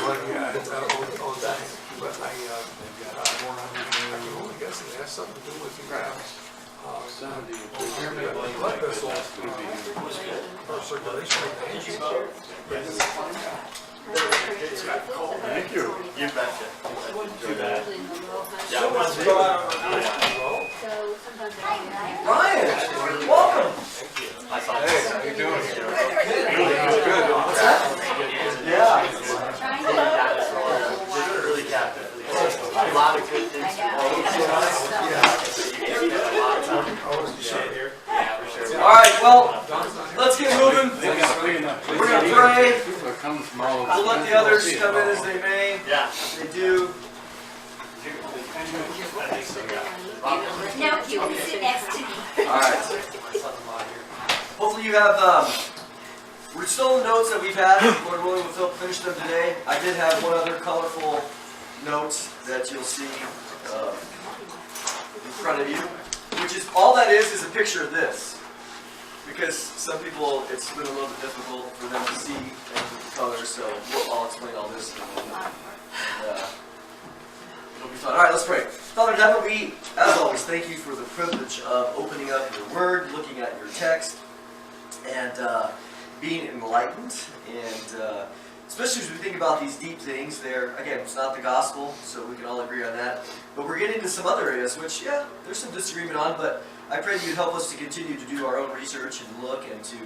on that, but I can only guess it has something to do with the blood vessels or circulation. Thank you. You betcha. Too bad. Yeah, Ryan, welcome. I saw Hey, how you doing? Good. What's that? Yeah. really captive. A lot of good things. All right, well, let's get moving. We're going to pray. We'll let the others come in as they may. Yeah. They do. No, you can sit next to me. All right. Hopefully you have, we're still in the notes that we've had. Lord willing, we'll finish them today. I did have one other colorful note that you'll see in front of you, which is, all that is a picture of this. Because some people, it's been a little bit difficult for them to see the colors, so I'll explain all this in a moment. And, it'll be fun. All right, let's pray. Father in heaven, we, as always, thank you for the privilege of opening up your word, looking at your text, and being enlightened. And especially as we think about these deep things, again, it's not the gospel, so we can all agree on that. But we're getting into some other areas, which, yeah, there's some disagreement on, but I pray that you'd help us to continue to do our own research and look and to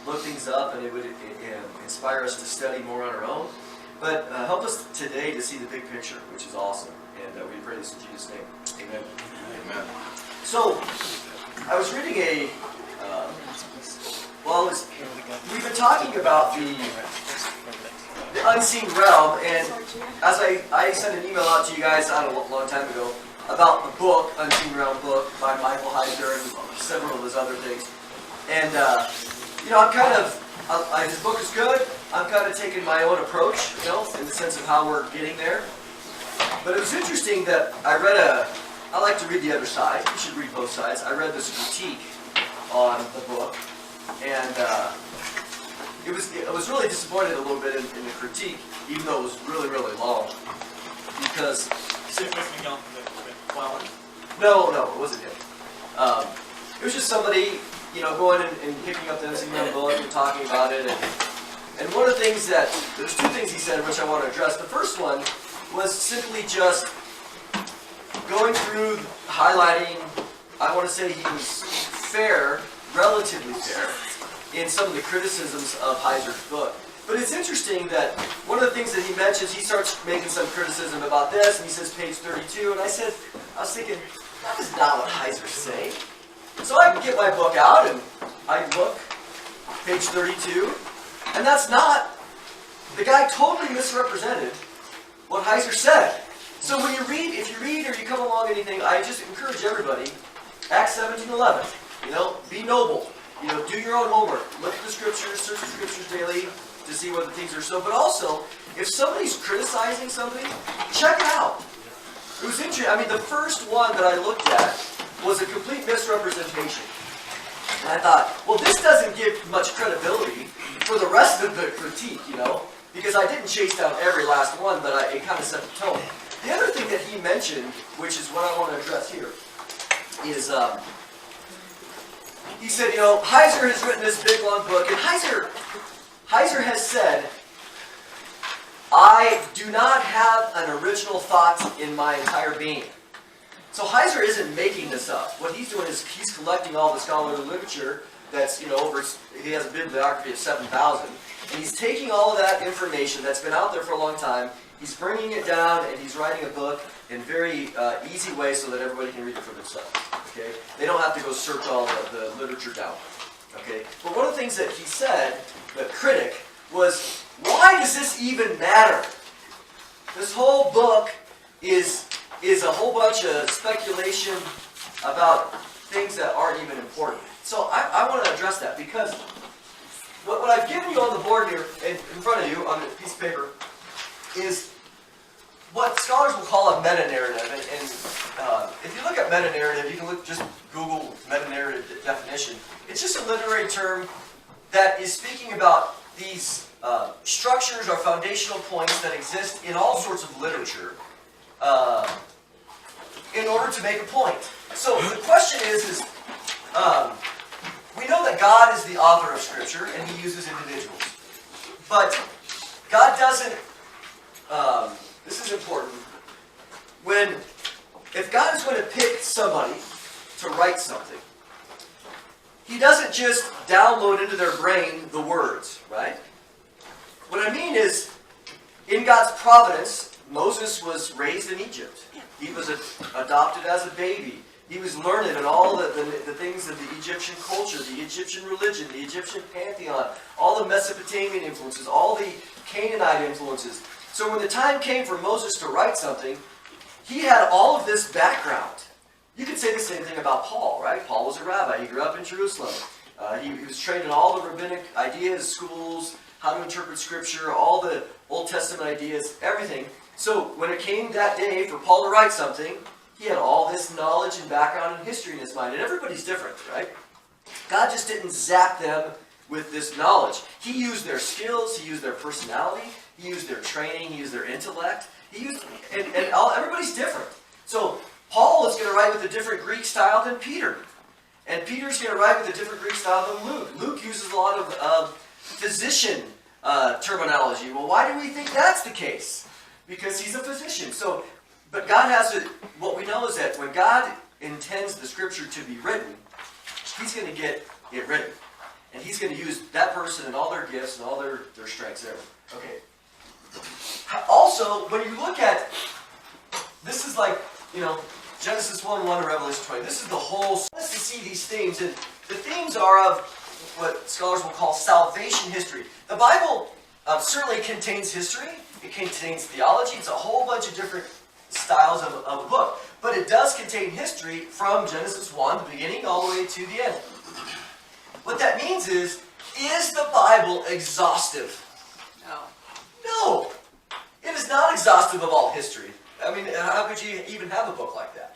look things up, and it would inspire us to study more on our own. But help us today to see the big picture, which is awesome. And we pray this in Jesus' name. Amen. Amen. So, I was reading we've been talking about the unseen realm, and as I sent an email out to you guys a long time ago about the book, Unseen Realm book, by Michael Heiser and several of his other things. And, I'm kind of, his book is good. I'm kind of taking my own approach, in the sense of how we're getting there. But it was interesting that I like to read the other side. You should read both sides. I read this critique on the book, and I was really disappointed a little bit in the critique, even though it was really, really long. Because... No, it wasn't him. It was just somebody, going and picking up the Unseen Realm book and talking about it. And one of the things there's two things he said which I want to address. The first one was simply just going through, highlighting, I want to say he was fair, relatively fair, in some of the criticisms of Heiser's book. But it's interesting that one of the things that he mentions, he starts making some criticism about this, and he says page 32, and I was thinking, that is not what Heiser's saying. So I get my book out, and I look, page 32, and that's not, the guy totally misrepresented what Heiser said. So when you read, if you read or you come along anything, I just encourage everybody, Acts 17:11, be noble, do your own homework, look at the scriptures, search the scriptures daily to see whether things are so. But also, if somebody's criticizing something, check it out. It was interesting. I mean, the first one that I looked at was a complete misrepresentation. And I thought, well, this doesn't give much credibility for the rest of the critique, because I didn't chase down every last one, but it kind of set the tone. The other thing that he mentioned, which is what I want to address here, is he said, Heiser has written this big, long book, and Heiser has said, I do not have an original thought in my entire being. So Heiser isn't making this up. What he's doing is he's collecting all the scholarly literature that's, he has a bibliography of 7,000, and he's taking all of that information that's been out there for a long time, he's bringing it down, and he's writing a book in very easy way so that everybody can read it for themselves. Okay? They don't have to go search all the literature down. Okay? But one of the things that he said, the critic, was, why does this even matter? This whole book is a whole bunch of speculation about things that aren't even important. So I want to address that, because what I've given you on the board here, in front of you, on a piece of paper, is what scholars will call a meta-narrative. And if you look at meta-narrative, you can just Google meta-narrative definition. It's just a literary term that is speaking about these structures or foundational points that exist in all sorts of literature in order to make a point. So the question is we know that God is the author of Scripture and He uses individuals. But God doesn't, this is important, if God is going to pick somebody to write something, He doesn't just download into their brain the words, right? What I mean is, in God's providence, Moses was raised in Egypt. He was adopted as a baby. He was learning in all the things of the Egyptian culture, the Egyptian religion, the Egyptian pantheon, all the Mesopotamian influences, all the Canaanite influences. So when the time came for Moses to write something, he had all of this background. You could say the same thing about Paul, right? Paul was a rabbi. He grew up in Jerusalem. He was trained in all the rabbinic ideas, schools, how to interpret Scripture, all the Old Testament ideas, everything. So when it came that day for Paul to write something, he had all this knowledge and background and history in his mind. And everybody's different, right? God just didn't zap them with this knowledge. He used their skills. He used their personality. He used their training. He used their intellect. Everybody's different. So Paul is going to write with a different Greek style than Peter. And Peter's going to write with a different Greek style than Luke. Luke uses a lot of physician terminology. Well, why do we think that's the case? Because he's a physician. But God has it. What we know is that when God intends the Scripture to be written, He's going to get it written. And He's going to use that person and all their gifts and all their strengths there. Okay. Also, when you look at, this is like, Genesis 1:1 to Revelation 20. This is the whole, let's see these themes. And the themes are of what scholars will call salvation history. The Bible certainly contains history. It contains theology. It's a whole bunch of different styles of a book. But it does contain history from Genesis 1, the beginning, all the way to the end. What that means is the Bible exhaustive? No. It is not exhaustive of all history. I mean, how could you even have a book like that?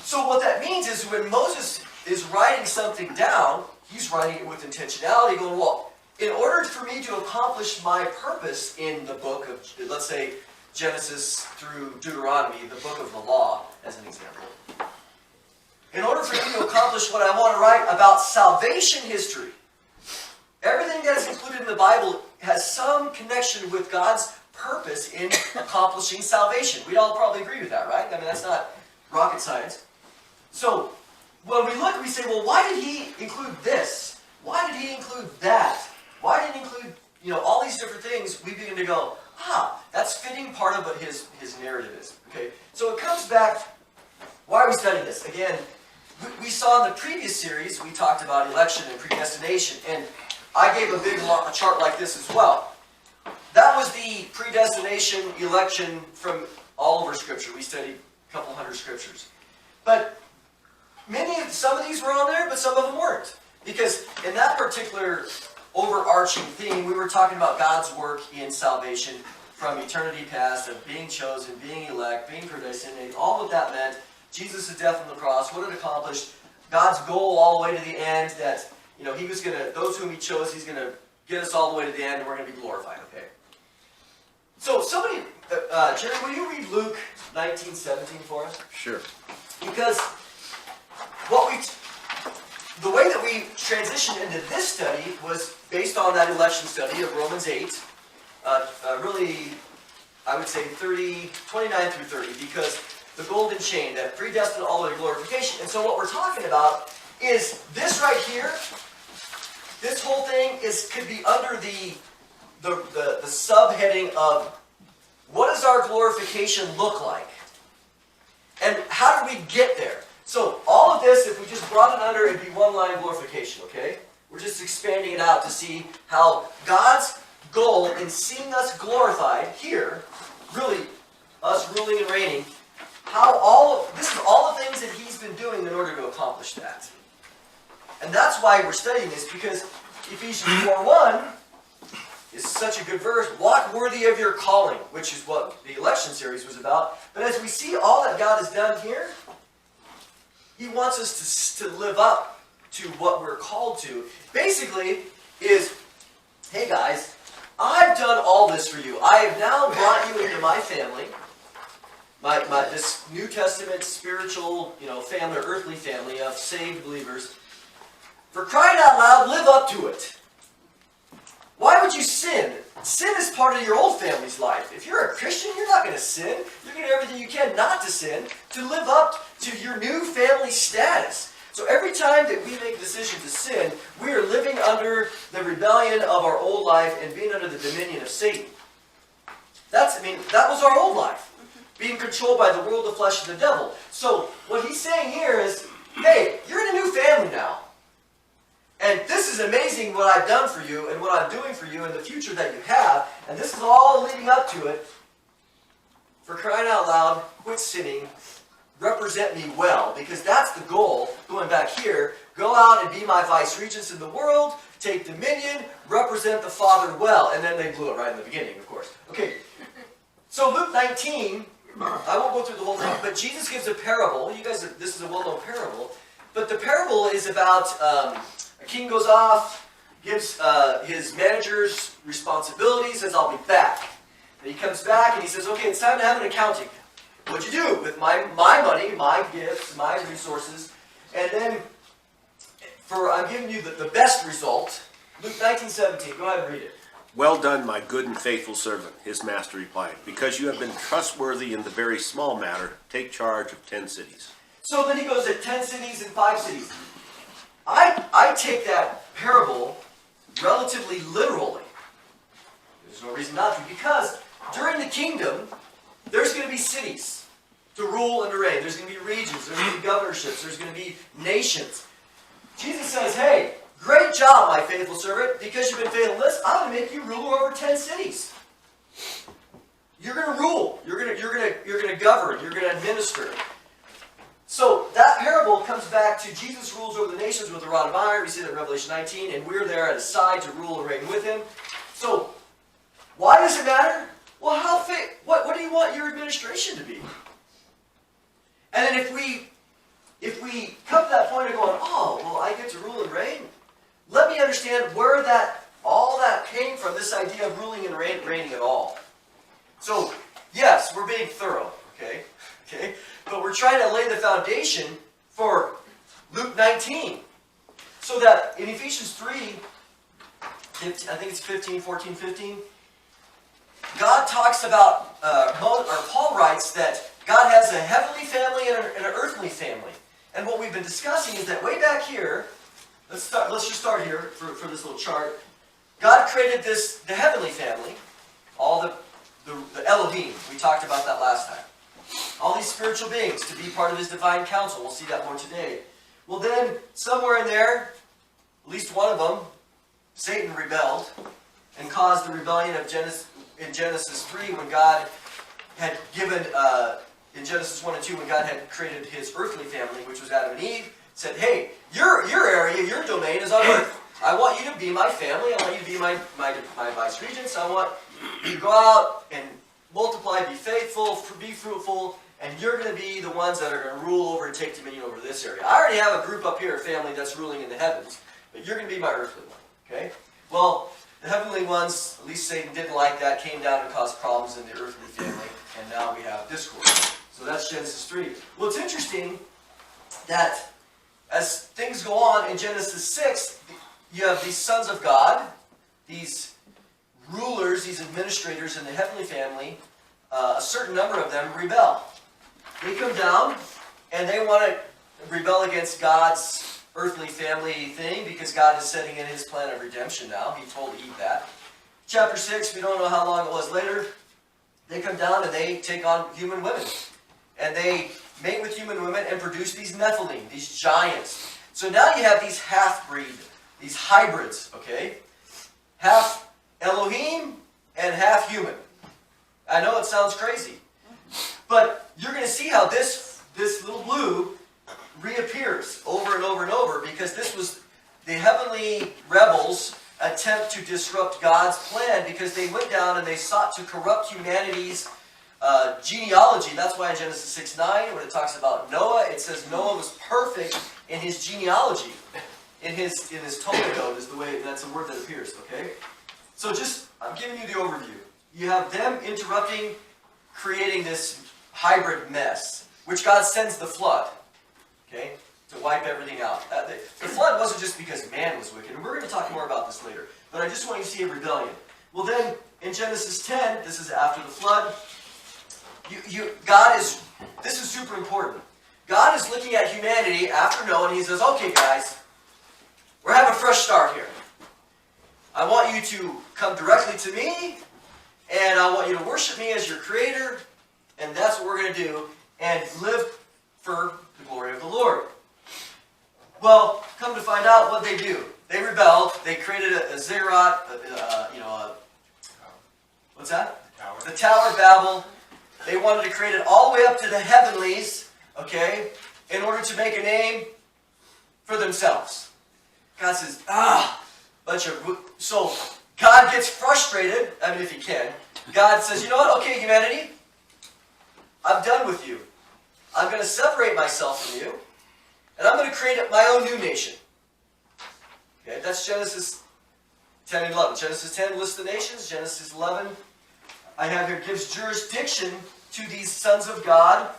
So what that means is when Moses is writing something down, he's writing it with intentionality, going, well, in order for me to accomplish my purpose in the book of, let's say, Genesis through Deuteronomy, the book of the law, as an example. In order for me to accomplish what I want to write about salvation history, everything that is included in the Bible has some connection with God's purpose in accomplishing salvation. We'd all probably agree with that, right? I mean, that's not rocket science. So, when we look, we say, well, why did He include this? Why did He include that? Why did He include, all these different things? We begin to go, that's fitting part of what His narrative is. Okay? So it comes back, why are we studying this? Again, we saw in the previous series, we talked about election and predestination, and I gave a chart like this as well. That was the predestination, election from all over Scripture. We studied a couple hundred Scriptures. But some of these were on there, but some of them weren't. Because in that particular overarching theme, we were talking about God's work in salvation from eternity past, of being chosen, being elect, being predestinated, all what that meant. Jesus' death on the cross, what it accomplished, God's goal all the way to the end, that He was going to, those whom He chose, He's going to get us all the way to the end, and we're going to be glorified, okay? So somebody, Jerry, will you read Luke 19:17 for us? Sure. Because the way that we transitioned into this study was based on that election study of Romans 8, really, I would say 29 through 30, because the golden chain, that predestined all the way to glorification. And so what we're talking about is this right here. This whole thing could be under the subheading of what does our glorification look like? And how do we get there? So all of this, if we just brought it under, it'd be one line glorification, okay? We're just expanding it out to see how God's goal in seeing us glorified here, really us ruling and reigning, this is all the things that He's been doing in order to accomplish that. And that's why we're studying this, because Ephesians 4:1 is such a good verse. Walk worthy of your calling, which is what the election series was about. But as we see all that God has done here, He wants us to live up to what we're called to. Basically is, hey guys, I've done all this for you. I have now brought you into my family, this New Testament spiritual, family, or earthly family of saved believers. For crying out loud, live up to it. Why would you sin? Sin is part of your old family's life. If you're a Christian, you're not going to sin. You're going to do everything you can not to sin, to live up to your new family status. So every time that we make a decision to sin, we are living under the rebellion of our old life and being under the dominion of Satan. That was our old life. Being controlled by the world, the flesh, and the devil. So what he's saying here is, hey, you're in a new family now. And this is amazing what I've done for you and what I'm doing for you and the future that you have. And this is all leading up to it. For crying out loud, quit sinning. Represent me well. Because that's the goal. Going back here, go out and be my vice-regents in the world. Take dominion. Represent the Father well. And then they blew it right in the beginning, of course. Okay. So Luke 19, I won't go through the whole thing, but Jesus gives a parable. You guys, this is a well-known parable. But the parable is about... a king goes off, gives his managers responsibilities, says, I'll be back. And he comes back and he says, okay, it's time to have an accounting. What'd you do with my money, my gifts, my resources? And then, I'm giving you the best result. Luke 19:17, go ahead and read it. Well done, my good and faithful servant, his master replied. Because you have been trustworthy in the very small matter, take charge of 10 cities. So then he goes at 10 cities and 5 cities. I take that parable relatively literally. There's no reason not to, because during the kingdom, there's going to be cities to rule and to reign. There's going to be regions, there's going to be governorships, there's going to be nations. Jesus says, hey, great job, my faithful servant. Because you've been faithful in this, I'm going to make you ruler over 10 cities. You're going to rule. You're going to govern. You're going to administer. So that parable comes back to Jesus rules over the nations with a rod of iron. We see that in Revelation 19, and we're there at his side to rule and reign with him. So why does it matter? Well, what do you want your administration to be? And then if we come to that point of going, oh, well, I get to rule and reign, let me understand where all that came from, this idea of ruling and reigning at all. So, yes, we're being thorough, okay? But we're trying to lay the foundation for Luke 19. So that in Ephesians 3, I think it's 14, 15, God talks about, Paul writes that God has a heavenly family and an earthly family. And what we've been discussing is that way back here, let's just start here for this little chart. God created the heavenly family, all the Elohim. We talked about that last time. All these spiritual beings to be part of his divine counsel. We'll see that more today. Well then, somewhere in there, at least one of them, Satan rebelled and caused the rebellion of in Genesis 3 when God had given, in Genesis 1 and 2, when God had created his earthly family, which was Adam and Eve, said, hey, your area, your domain is on earth. I want you to be my family. I want you to be my vice-regents. I want you to go out and multiply, be faithful, be fruitful, and you're going to be the ones that are going to rule over and take dominion over this area. I already have a group up here, a family that's ruling in the heavens, but you're going to be my earthly one, okay? Well, the heavenly ones, at least Satan didn't like that, came down and caused problems in the earthly family, and now we have discord. So that's Genesis 3. Well, it's interesting that as things go on in Genesis 6, you have these sons of God, these rulers, these administrators in the heavenly family, a certain number of them rebel. They come down and they want to rebel against God's earthly family thing because God is setting in his plan of redemption now. He told Eve that. Chapter 6, we don't know how long it was later, they come down and they take on human women. And they mate with human women and produce these Nephilim, these giants. So now you have these half-breed, these hybrids, okay? Half Elohim and half human. I know it sounds crazy. But you're going to see how this little blue reappears over and over and over because this was the heavenly rebels' attempt to disrupt God's plan because they went down and they sought to corrupt humanity's genealogy. That's why in Genesis 6:9, when it talks about Noah, it says Noah was perfect in his genealogy. In his toledot is the way, that's the word that appears, okay? So just I'm giving you the overview. You have them interrupting, creating this hybrid mess, which God sends the flood, okay, to wipe everything out. The flood wasn't just because man was wicked, and we're going to talk more about this later, but I just want you to see a rebellion. Well then, in Genesis 10, this is after the flood, this is super important. God is looking at humanity after Noah, and he says, okay guys, we're having a fresh start here. I want you to come directly to me, and I want you to worship me as your creator, and that's what we're going to do, and live for the glory of the Lord. Well, come to find out what they do. They rebelled. They created a ziggurat, what's that? The Tower of Babel. They wanted to create it all the way up to the heavenlies, okay, in order to make a name for themselves. God says, so God gets frustrated, I mean if he can. God says, you know what, okay humanity, I'm done with you. I'm going to separate myself from you, and I'm going to create my own new nation. Okay, that's Genesis 10 and 11. Genesis 10 lists the nations. Genesis 11, I have here, gives jurisdiction to these sons of God.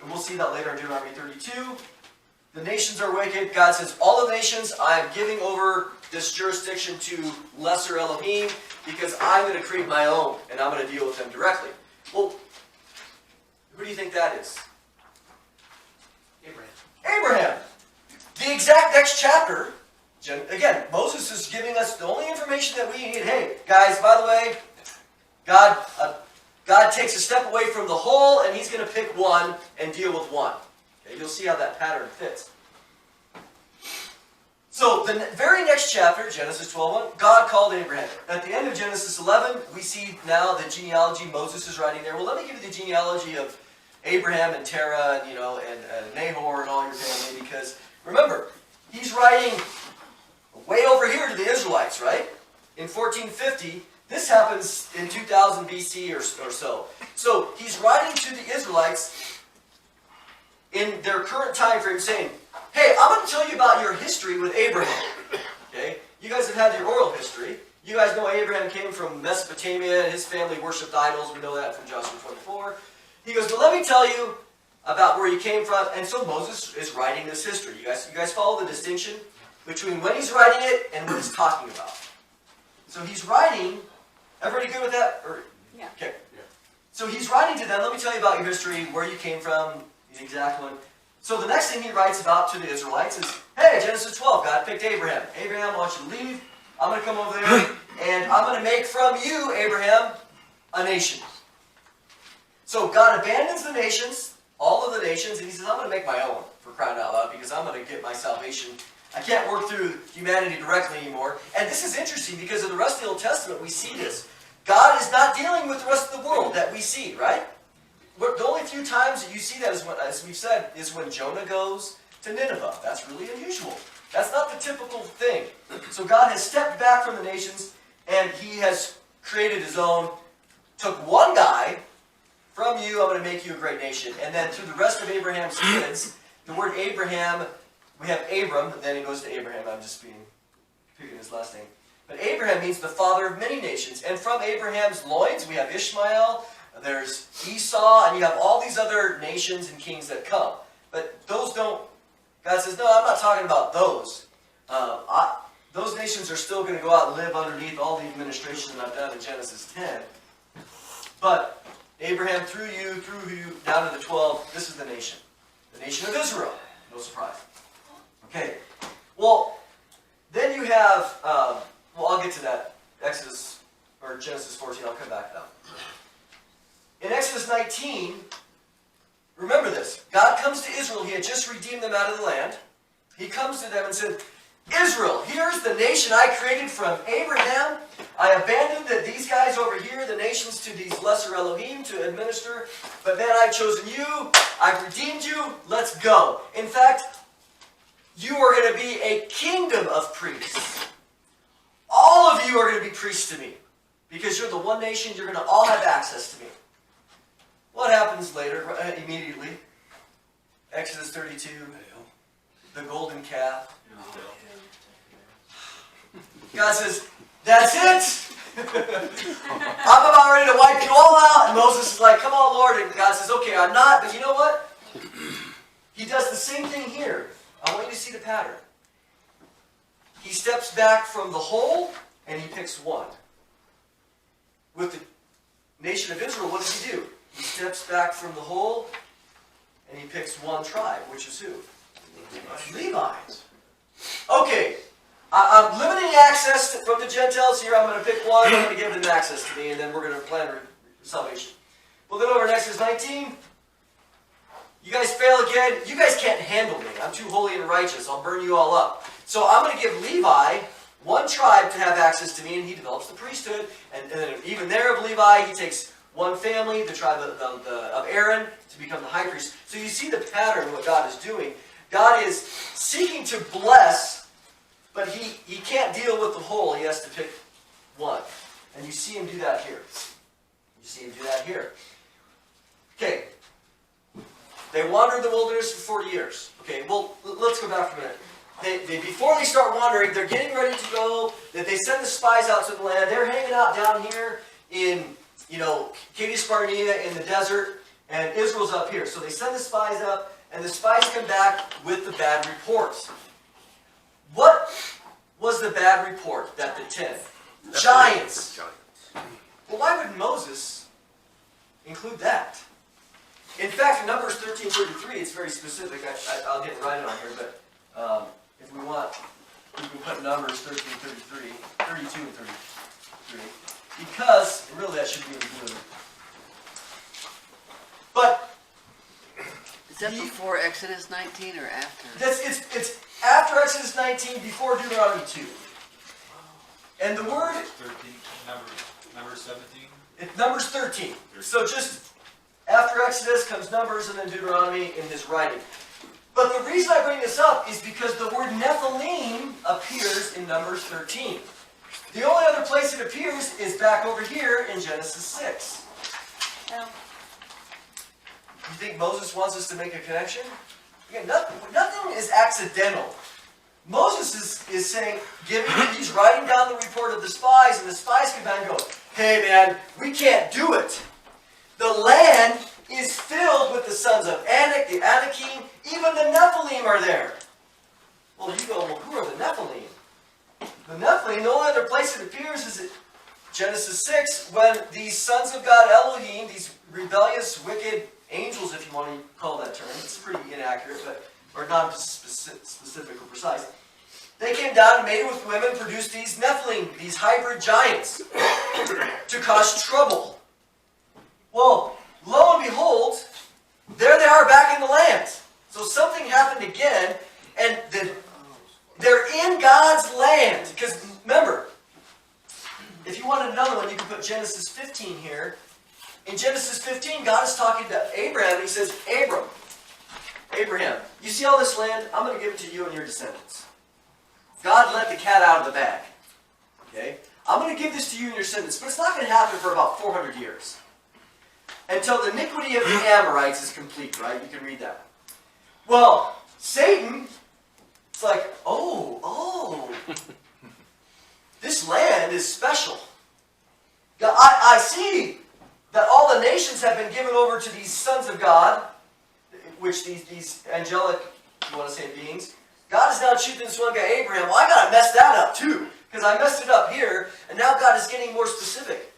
And we'll see that later in Deuteronomy 32. The nations are wicked. God says, all the nations, I am giving over this jurisdiction to lesser Elohim because I'm going to create my own and I'm going to deal with them directly. Well, who do you think that is? Abraham. The exact next chapter, again, Moses is giving us the only information that we need. Hey, guys, by the way, God takes a step away from the whole, and he's going to pick one and deal with one. Okay, you'll see how that pattern fits. So, the very next chapter, Genesis 12:1, God called Abraham. At the end of Genesis 11, we see now the genealogy Moses is writing there. Well, let me give you the genealogy of Abraham and Terah and, and Nahor and all your family, because remember, he's writing way over here to the Israelites, right? In 1450, this happens in 2000 BC or so. So he's writing to the Israelites in their current time frame saying, hey, I'm going to tell you about your history with Abraham. Okay? You guys have had your oral history. You guys know Abraham came from Mesopotamia and his family worshipped idols. We know that from Joshua 24. He goes, well, let me tell you about where you came from. And so Moses is writing this history. You guys follow the distinction between when he's writing it and what he's talking about. So he's writing, everybody good with that? Yeah. Okay. Yeah. So he's writing to them, let me tell you about your history, where you came from, the exact one. So the next thing he writes about to the Israelites is, hey, Genesis 12, God picked Abraham. Abraham, I want you to leave. I'm going to come over there, and I'm going to make from you, Abraham, a nation. So God abandons the nations, all of the nations, and he says, I'm going to make my own, for crying out loud, because I'm going to get my salvation. I can't work through humanity directly anymore. And this is interesting, because in the rest of the Old Testament, we see this. God is not dealing with the rest of the world that we see, right? The only few times that you see that, as we've said, is when Jonah goes to Nineveh. That's really unusual. That's not the typical thing. So God has stepped back from the nations, and he has created his own, took one guy, from you I'm going to make you a great nation. And then through the rest of Abraham's kids, the word Abraham, we have Abram, then it goes to Abraham. I'm just picking his last name. But Abraham means the father of many nations. And from Abraham's loins, we have Ishmael, there's Esau, and you have all these other nations and kings that come. But those don't, God says, no, I'm not talking about those. Those nations are still going to go out and live underneath all the administration that I've done in Genesis 10. But Abraham, through you, down to the 12, this is the nation. The nation of Israel. No surprise. Okay. Well, then you have, I'll get to that. Exodus, or Genesis 14, I'll come back to that. In Exodus 19, remember this. God comes to Israel. He had just redeemed them out of the land. He comes to them and said, Israel, here's the nation I created from Abraham. I abandoned these guys over here, the nations, to these lesser Elohim to administer. But then I've chosen you. I've redeemed you. Let's go. In fact, you are going to be a kingdom of priests. All of you are going to be priests to me. Because you're the one nation, you're going to all have access to me. What happens later, immediately? Exodus 32, the golden calf. God says, that's it! I'm about ready to wipe you all out. And Moses is like, come on, Lord. And God says, okay, I'm not. But you know what? He does the same thing here. I want you to see the pattern. He steps back from the whole, and he picks one. With the nation of Israel, what does he do? He steps back from the whole, and he picks one tribe, which is who? Levi. Okay, I'm limiting access from the Gentiles here. I'm going to pick one, I'm going to give them access to me, and then we're going to plan salvation. We'll go over to Exodus 19. You guys fail again. You guys can't handle me. I'm too holy and righteous. I'll burn you all up. So I'm going to give Levi one tribe to have access to me, and he develops the priesthood. And then even there of Levi, he takes one family, the tribe of Aaron, to become the high priest. So you see the pattern of what God is doing. God is seeking to bless, but he can't deal with the whole. He has to pick one. And you see him do that here. You see him do that here. Okay. They wander in the wilderness for 40 years. Okay, well, let's go back for a minute. Before they start wandering, they're getting ready to go. They send the spies out to the land. They're hanging out down here in, Kadesh Barnea in the desert, and Israel's up here. So they send the spies up, and the spies come back with the bad report. What was the bad report that the 10? Giants. Well, why would Moses include that? In fact, in Numbers 13:33, it's very specific. I'll get right on here, but if we want, we can put Numbers 13:33, 32 and 33, because really that should be included. But Is that before Exodus 19 or after? it's after Exodus 19, before Deuteronomy 2. And the word 13, number 17. It's Numbers 13. So just after Exodus comes Numbers and then Deuteronomy in his writing. But the reason I bring this up is because the word Nephilim appears in Numbers 13. The only other place it appears is back over here in Genesis 6. Oh. You think Moses wants us to make a connection? Again, nothing is accidental. Moses is saying, he's writing down the report of the spies, and the spies come back and go, hey man, we can't do it. The land is filled with the sons of Anak, the Anakim, even the Nephilim are there. Well, you go, well, who are the Nephilim? The Nephilim, the only other place it appears is in Genesis 6, when these sons of God, Elohim, these rebellious, wicked angels, if you want to call that term, it's pretty inaccurate, or not specific or precise. They came down and mated with women, produced these Nephilim, these hybrid giants, to cause trouble. Well, lo and behold, there they are back in the land. So something happened again, and they're in God's land. Because remember, if you wanted another one, you could put Genesis 15 here. In Genesis 15, God is talking to Abraham, and he says, Abraham, you see all this land? I'm going to give it to you and your descendants. God let the cat out of the bag. Okay? I'm going to give this to you and your descendants, but it's not going to happen for about 400 years. Until the iniquity of the Amorites is complete, right? You can read that. Well, Satan, it's like, oh, this land is special. I see that all the nations have been given over to these sons of God, which these angelic, you want to say, beings. God is now choosing this one guy, Abraham. Well, I got to mess that up too, because I messed it up here, and now God is getting more specific.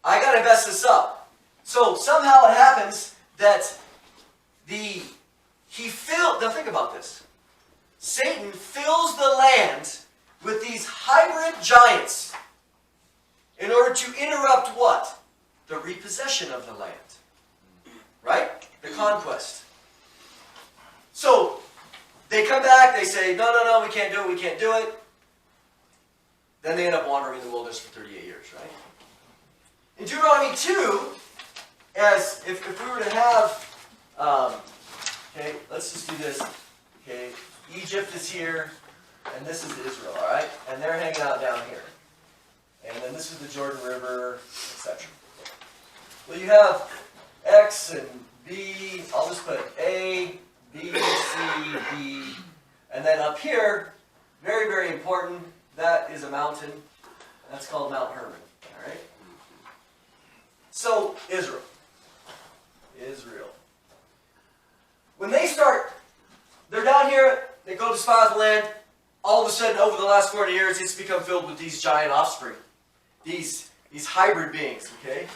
I got to mess this up. So somehow it happens that now think about this. Satan fills the land with these hybrid giants in order to interrupt what? The repossession of the land. Right? The conquest. So, they come back, they say, no, we can't do it. Then they end up wandering in the wilderness for 38 years, right? In Deuteronomy 2, as if we were to have, okay, let's just do this. Okay, Egypt is here, and this is Israel, all right? And they're hanging out down here. And then this is the Jordan River, etc. Well, you have X and B, I'll just put A, B, C, D, and then up here, very, very important, that is a mountain. That's called Mount Hermon. All right. So Israel. When they start, they're down here. They go to spy out the land. All of a sudden, over the last 40 years, it's become filled with these giant offspring, these hybrid beings. Okay.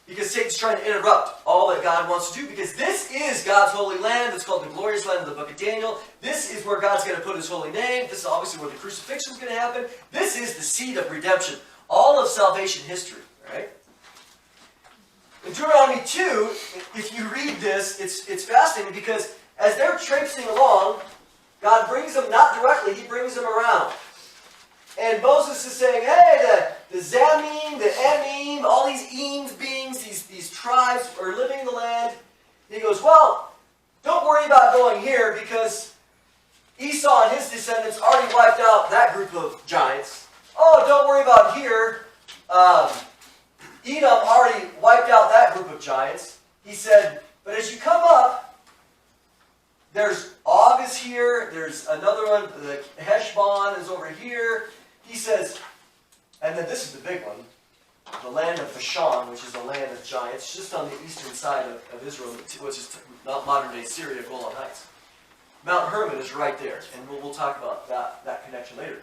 Because Satan's trying to interrupt all that God wants to do, because this is God's holy land. It's called the glorious land of the book of Daniel. This is where God's going to put his holy name. This is obviously where the crucifixion is going to happen. This is the seed of redemption. All of salvation history, right? In Deuteronomy 2, if you read this, it's fascinating, because as they're traipsing along, God brings them, not directly, he brings them around. And Moses is saying, hey, the Zamim, the Emim, all these Eames beings, these tribes are living in the land. And he goes, well, don't worry about going here, because Esau and his descendants already wiped out that group of giants. Oh, don't worry about here. Edom already wiped out that group of giants. He said, but as you come up, there's Og is here, there's another one, the Heshbon is over here. He says, and then this is the big one, the land of Bashan, which is the land of giants, just on the eastern side of Israel, which is not modern-day Syria, Golan Heights. Mount Hermon is right there, and we'll talk about that connection later.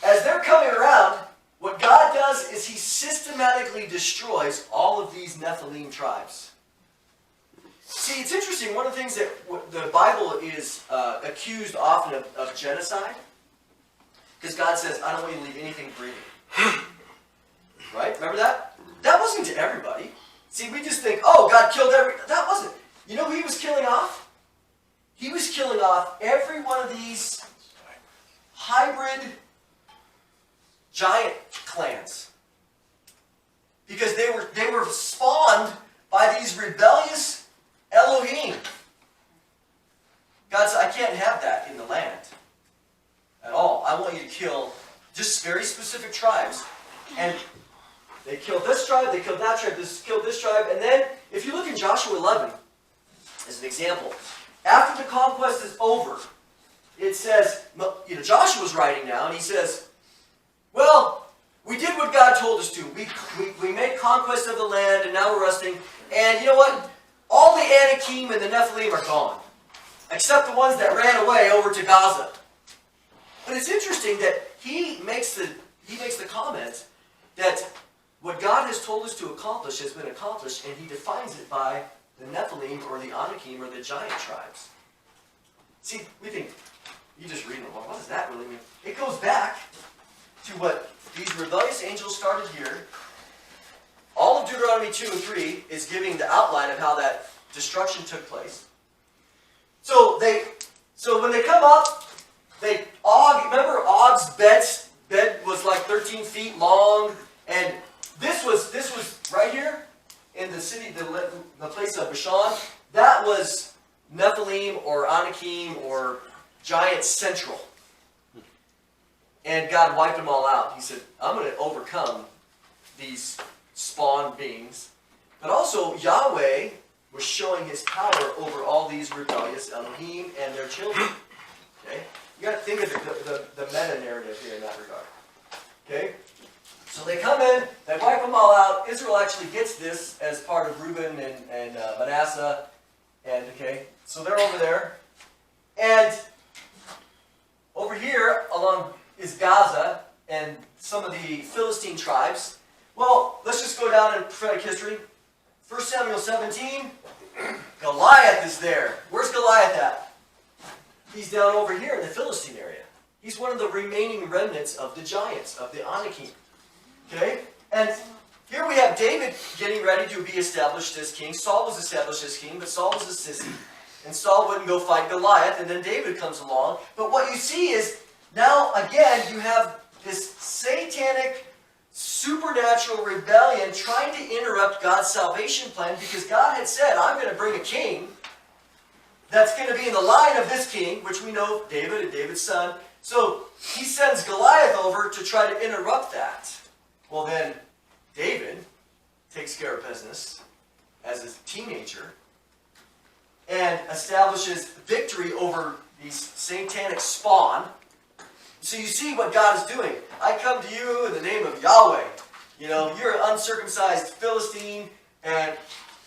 As they're coming around, what God does is he systematically destroys all of these Nephilim tribes. See, it's interesting. One of the things that the Bible is accused often of genocide, because God says, I don't want you to leave anything breathing. Right? Remember that? That wasn't to everybody. See, we just think, oh, God killed that wasn't. You know who he was killing off? He was killing off every one of these hybrid giant clans. Because they were spawned by these rebellious Elohim. God said, I can't have that in the land at all. I want you to kill just very specific tribes. And they killed this tribe, they killed that tribe, killed this tribe. And then, if you look in Joshua 11, as an example, after the conquest is over, it says, Joshua's writing now, and he says, well, we did what God told us to. We made conquest of the land, and now we're resting. And you know what? All the Anakim and the Nephilim are gone, except the ones that ran away over to Gaza. But it's interesting that he makes the comment that what God has told us to accomplish has been accomplished, and he defines it by the Nephilim or the Anakim or the giant tribes. See, we think, you just read it, well, what does that really mean? It goes back to what these rebellious angels started here. All of Deuteronomy 2 and 3 is giving the outline of how that destruction took place. So when they come up, remember Og's bed was like 13 feet long, and this was right here in the city, the place of Bashan. That was Nephilim or Anakim or giant central. And God wiped them all out. He said, I'm going to overcome these spawn beings. But also, Yahweh was showing his power over all these rebellious Elohim and their children. Okay? You got to think of the meta-narrative here in that regard. Okay? So they come in, they wipe them all out. Israel actually gets this as part of Reuben and Manasseh. And, okay, so they're over there. And over here, along is Gaza and some of the Philistine tribes. Well, let's just go down in prophetic history. 1 Samuel 17, Goliath is there. Where's Goliath at? He's down over here in the Philistine area. He's one of the remaining remnants of the giants, of the Anakim. Okay? And here we have David getting ready to be established as king. Saul was established as king, but Saul was a sissy. And Saul wouldn't go fight Goliath, and then David comes along. But what you see is, now again, you have this satanic, supernatural rebellion trying to interrupt God's salvation plan, because God had said, I'm going to bring a king that's going to be in the line of this king, which we know David and David's son. So he sends Goliath over to try to interrupt that. Well then, David takes care of business as a teenager and establishes victory over these satanic spawn. So you see what God is doing. I come to you in the name of Yahweh. You know, you're an uncircumcised Philistine, and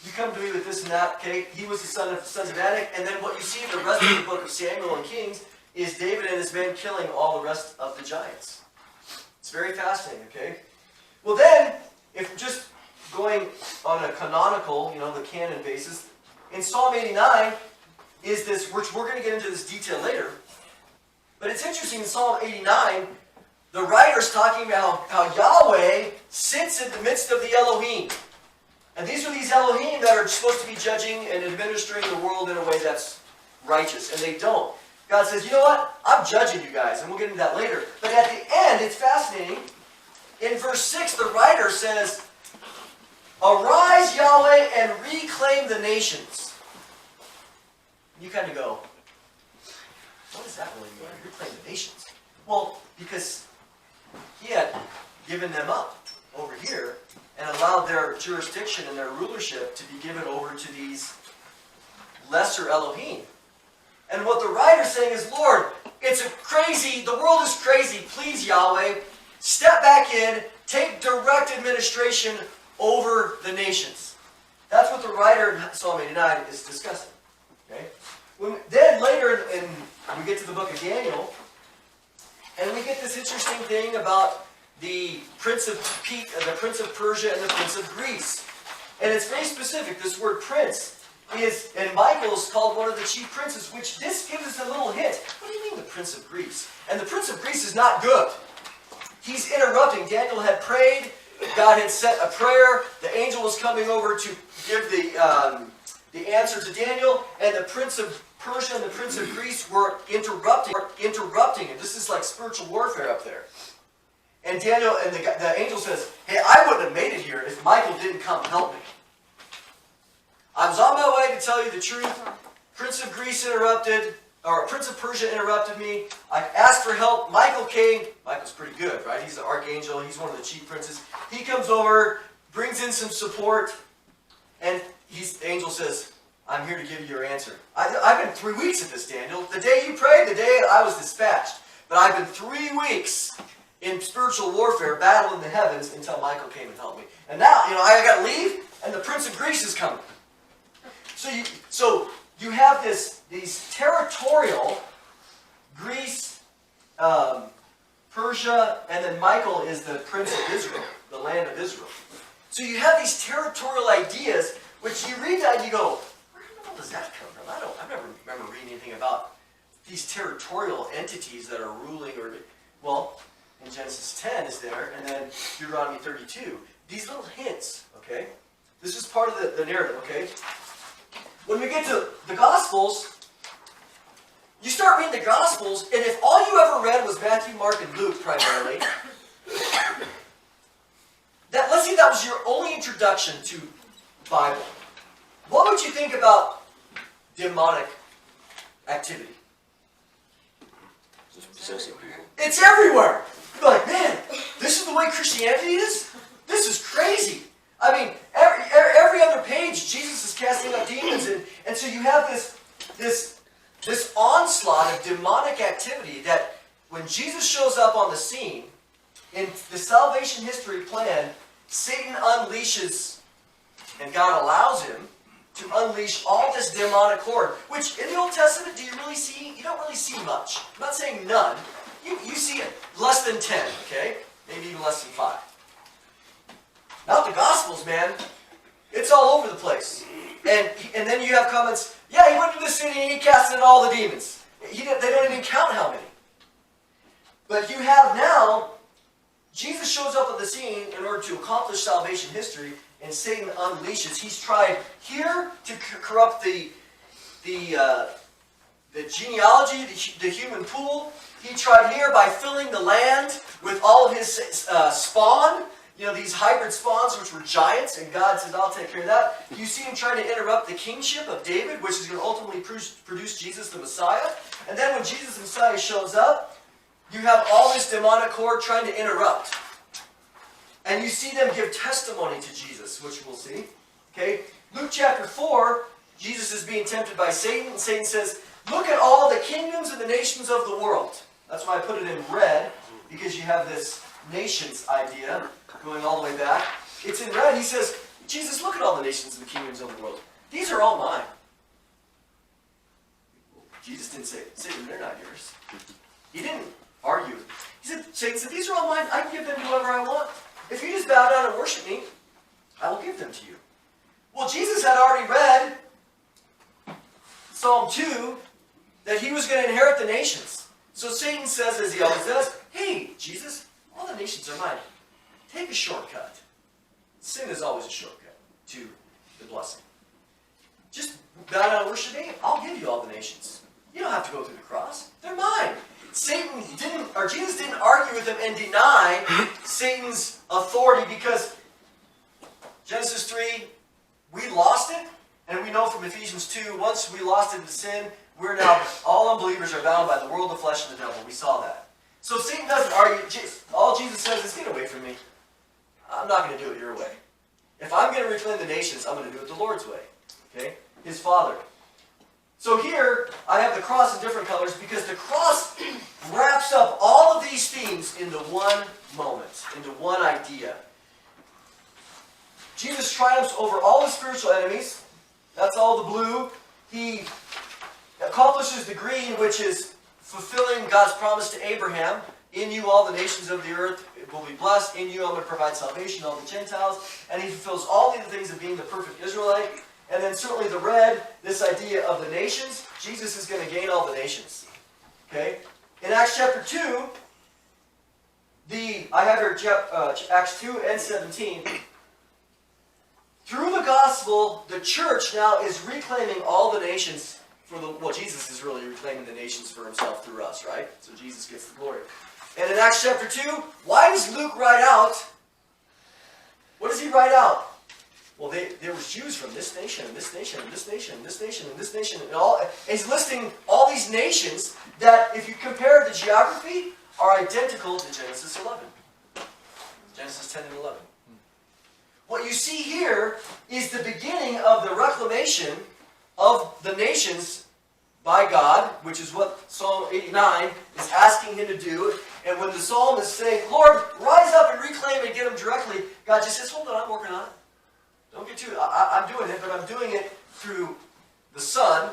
you come to me with this and that. Okay, he was the sons of Anak, and then what you see in the rest of the book of Samuel and Kings is David and his men killing all the rest of the giants. It's very fascinating. Okay, well then, if just going on a canonical, you know, the canon basis, in Psalm 89 is this, which we're going to get into this detail later. But it's interesting in Psalm 89, the writer's talking about how Yahweh sits in the midst of the Elohim. And these are these Elohim that are supposed to be judging and administering the world in a way that's righteous, and they don't. God says, you know what? I'm judging you guys, and we'll get into that later. But at the end, it's fascinating. In verse 6, the writer says, arise, Yahweh, and reclaim the nations. You kind of go, what does that really mean? Reclaim the nations? Well, because he had given them up over here and allowed their jurisdiction and their rulership to be given over to these lesser Elohim. And what the writer's saying is, Lord, the world is crazy. Please, Yahweh, step back in, take direct administration over the nations. That's what the writer in Psalm 89 is discussing. Okay? Then later, we get to the book of Daniel, and we get this interesting thing about the prince of Persia and the prince of Greece. And it's very specific. This word prince is, and Michael is called one of the chief princes, which this gives us a little hint. What do you mean the prince of Greece? And the prince of Greece is not good. He's interrupting. Daniel had prayed. God had sent a prayer. The angel was coming over to give the answer to Daniel, and the prince of Persia and the prince of Greece were interrupting. And this is like spiritual warfare up there. And Daniel and the angel says, hey, I wouldn't have made it here if Michael didn't come help me. I was on my way to tell you the truth. Prince of Greece interrupted, or Prince of Persia interrupted me. I asked for help. Michael came. Michael's pretty good, right? He's the archangel. He's one of the chief princes. He comes over, brings in some support, and the angel says, I'm here to give you your answer. I've been 3 weeks at this, Daniel. The day you prayed, the day I was dispatched. But I've been 3 weeks in spiritual warfare, battle in the heavens, until Michael came and helped me. And now, I got to leave, and the Prince of Greece is coming. So you have these territorial, Greece, Persia, and then Michael is the Prince of Israel, the land of Israel. So you have these territorial ideas, which you read that and you go, where in the world does that come from? I've never remember reading anything about these territorial entities that are ruling, well, in Genesis 10 is there, and then Deuteronomy 32. These little hints, okay? This is part of the narrative, okay? When we get to the Gospels, you start reading the Gospels, and if all you ever read was Matthew, Mark, and Luke primarily, let's say that was your only introduction to Bible. What would you think about demonic activity? It's everywhere. You're like, man, this is the way Christianity is? This is crazy. I mean, every other page, Jesus is casting out demons, and so you have this onslaught of demonic activity that when Jesus shows up on the scene, in the salvation history plan, Satan unleashes, and God allows him to unleash all this demonic horde, which in the Old Testament, do you really see? You don't really see much. I'm not saying none. You see it less than 10, okay? Maybe even less than 5. Not the Gospels, man. It's all over the place. And then you have comments, yeah, he went to the city and he casted out all the demons. They don't even count how many. But you have now, Jesus shows up at the scene in order to accomplish salvation history, and Satan unleashes. He's tried here to corrupt the genealogy, the human pool. He tried here by filling the land with all of his spawn. These hybrid spawns, which were giants, and God says, I'll take care of that. You see him trying to interrupt the kingship of David, which is going to ultimately produce Jesus the Messiah. And then when Jesus the Messiah shows up, you have all this demonic horde trying to interrupt. And you see them give testimony to Jesus, which we'll see. Okay? Luke chapter 4, Jesus is being tempted by Satan, and Satan says, look at all the kingdoms and the nations of the world. That's why I put it in red, because you have this nations idea going all the way back. It's in red. He says, Jesus, look at all the nations and the kingdoms of the world. These are all mine. Jesus didn't say, Satan, they're not yours. He didn't argue. He said, Satan said, these are all mine. I can give them to whoever I want. If you just bow down and worship me, I will give them to you. Well, Jesus had already read Psalm 2 that he was going to inherit the nations. So Satan says, as he always does, hey, Jesus, all the nations are mine. Take a shortcut. Sin is always a shortcut to the blessing. Just bow down and worship me. I'll give you all the nations. You don't have to go through the cross. They're mine. Jesus didn't argue with him and deny Satan's authority, because Genesis 3, we lost it, and we know from Ephesians 2, once we lost it in sin, we're now, all unbelievers are bound by the world, the flesh, and the devil. We saw that. So Satan doesn't argue. All Jesus says is, get away from me. I'm not going to do it your way. If I'm going to reclaim the nations, I'm going to do it the Lord's way. Okay? His Father. So here, I have the cross in different colors because the cross wraps up all of these themes into one moment, into one idea. Jesus triumphs over all his spiritual enemies. That's all the blue. He accomplishes the green, which is fulfilling God's promise to Abraham. In you all the nations of the earth will be blessed. In you I'm going to provide salvation to all the Gentiles. And he fulfills all the things of being the perfect Israelite. And then certainly the red, this idea of the nations. Jesus is going to gain all the nations. Okay? In Acts chapter 2, I have here Acts 2 and 17. Through the gospel, the church now is reclaiming all the nations for the... Well, Jesus is really reclaiming the nations for himself through us, right? So Jesus gets the glory. And in Acts chapter 2, why does Luke write out? What does he write out? Well, there was Jews from this nation, and this nation, and this nation, and this nation, and this nation, and he's listing all these nations that, if you compare the geography, are identical to Genesis 11. Genesis 10 and 11. What you see here is the beginning of the reclamation of the nations by God, which is what Psalm 89 is asking him to do. And when the psalm is saying, Lord, rise up and reclaim and get them directly, God just says, hold on, I'm working on it. Don't get too... I'm doing it, but I'm doing it through the Son.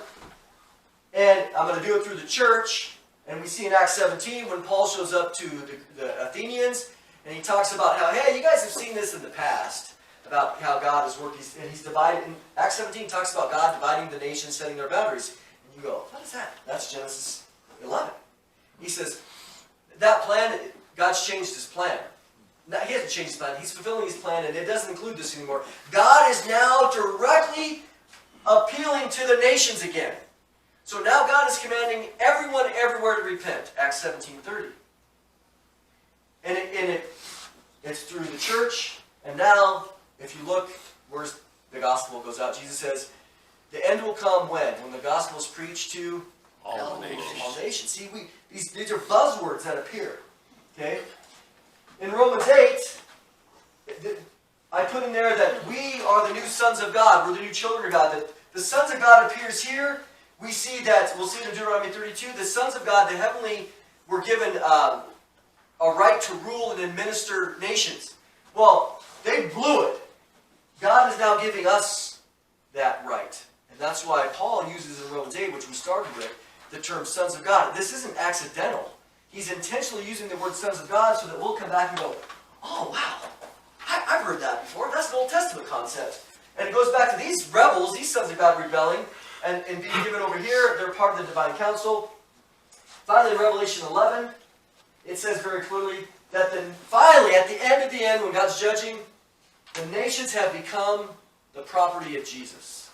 And I'm going to do it through the church. And we see in Acts 17 when Paul shows up to the Athenians, and he talks about how, hey, you guys have seen this in the past, about how God is working, and he's divided. In Acts 17 talks about God dividing the nations, setting their boundaries. And you go, what is that? That's Genesis 11. He says, that plan, God's changed his plan. Now, he hasn't changed his plan. He's fulfilling his plan, and it doesn't include this anymore. God is now directly appealing to the nations again. So now God is commanding everyone everywhere to repent. Acts 17:30. And it's through the church. And now, if you look, where's the gospel goes out, Jesus says, the end will come when? When the gospel is preached to All the nations. all nations. See, these are buzzwords that appear. Okay? In Romans 8, I put in there that we are the new sons of God. We're the new children of God. That the sons of God appears here. We see that, we'll see it in Deuteronomy 32, the sons of God, the heavenly, were given a right to rule and administer nations. Well, they blew it. God is now giving us that right. And that's why Paul uses in Romans 8, which we started with, the term sons of God. This isn't accidental. He's intentionally using the word sons of God so that we'll come back and go, oh, wow, I've heard that before. That's an Old Testament concept. And it goes back to these rebels, these sons of God rebelling, and being given over here. They're part of the divine council. Finally, in Revelation 11, it says very clearly that then finally, at the end, when God's judging, the nations have become the property of Jesus.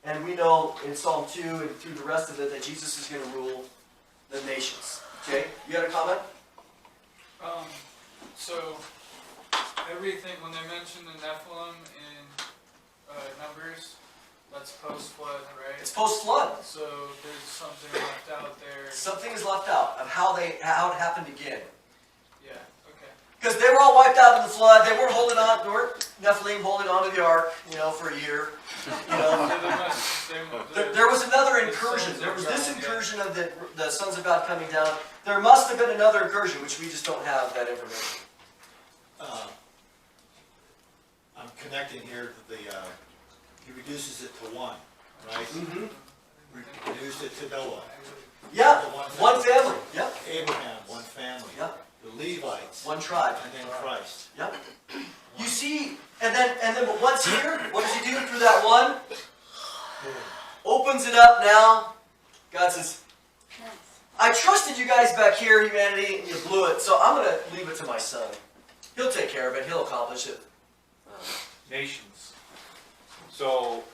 And we know in Psalm 2 and through the rest of it that Jesus is going to rule the nations. Okay? You had a comment? So, everything, when they mention the Nephilim in Numbers, that's post-flood, right? It's post-flood. So, there's something left out there. Something is left out of how it happened again. Yeah, okay. Because they were all wiped out in the flood. They weren't holding on, they weren't Nephilim holding on to the ark, for a year. There was another incursion. There was this incursion of the sons of God coming down. There must have been another incursion, which we just don't have that information. I'm connecting here to he reduces it to one, right? Mm-hmm. Reduced it to Noah. Yeah, one family. Yep. Abraham, one family. Yep. The Levites. One tribe. And then Christ. Yep. You see, and then but once here, what does he do through that one? Opens it up now. God says, I trusted you guys back here, humanity, and you blew it, so I'm going to leave it to my son. He'll take care of it. He'll accomplish it. Nations. So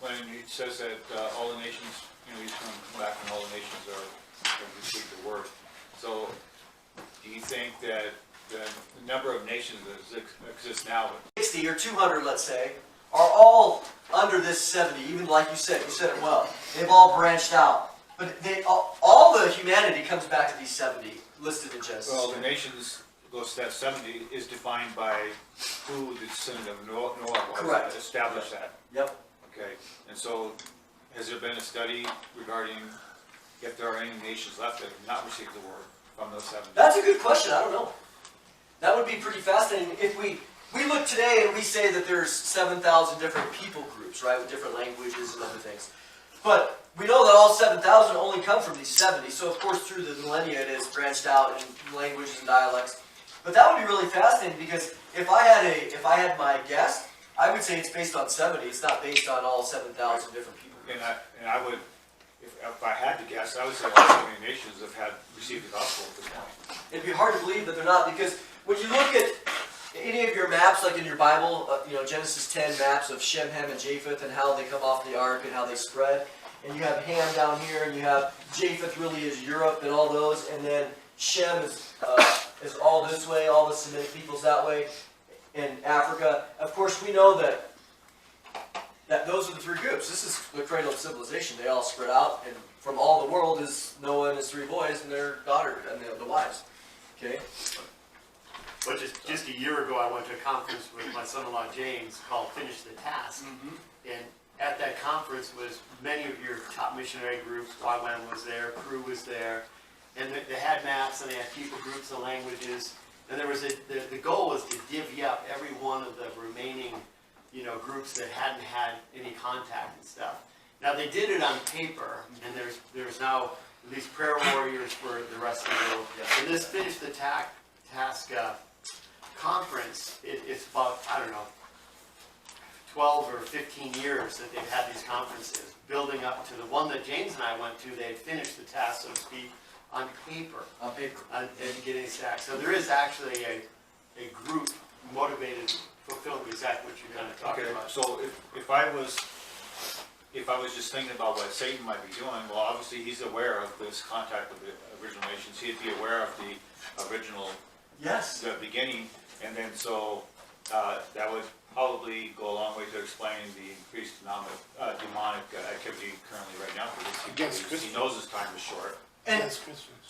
when it says that all the nations, he's coming back and all the nations are received the word. So do you think that the number of nations that exist now, 60 or 200, let's say, are all under this 70, even like you said it well. They've all branched out. But all the humanity comes back to these 70 listed in Genesis. well, the nations, that 70 is defined by who the descendant of Noah was. Correct. Established that. Yep. Okay. And so has there been a study regarding if there are any nations left that have not received the word from those 70? That's a good question. I don't know. That would be pretty fascinating. If we look today and we say that there's 7,000 different people groups, right, with different languages and other things. But we know that all 7,000 only come from these 70. So of course through the millennia it is branched out in languages and dialects. But that would be really fascinating because if I had my guess, I would say it's based on 70. It's not based on all 7,000 different people groups. And I would, if I had to guess, I would say all 70 nations have received the gospel at this point. It'd be hard to believe that they're not, because when you look at any of your maps, like in your Bible, Genesis 10 maps of Shem, Ham, and Japheth, and how they come off the ark and how they spread, and you have Ham down here, and you have Japheth really is Europe and all those, and then Shem is all this way, all the Semitic peoples that way, and Africa. Of course, we know that those are the three groups. This is the cradle of civilization. They all spread out, and from all the world is Noah and his three boys and their daughter and the wives. Okay. But just a year ago, I went to a conference with my son-in-law James called Finish the Task. And at that conference was many of your top missionary groups. YWAM was there, Crew was there. And they had maps and they had people groups and languages. And there was the goal was to divvy up every one of the remaining groups that hadn't had any contact and stuff. Now they did it on paper, and there's now these prayer warriors for the rest of the world. And this Finish the Task conference, it's about, 12 or 15 years that they've had these conferences, building up to the one that James and I went to. They had finished the task, so to speak, on paper. On paper. And getting stacked. So there is actually a group motivated, fulfilling exactly what you're going to talk about. So if I was just thinking about what Satan might be doing, well, obviously he's aware of this contact with the original nations. He'd be aware of the original, the beginning, and then so that would probably go a long way to explaining the increased demonic activity currently right now. Because he knows his time is short. And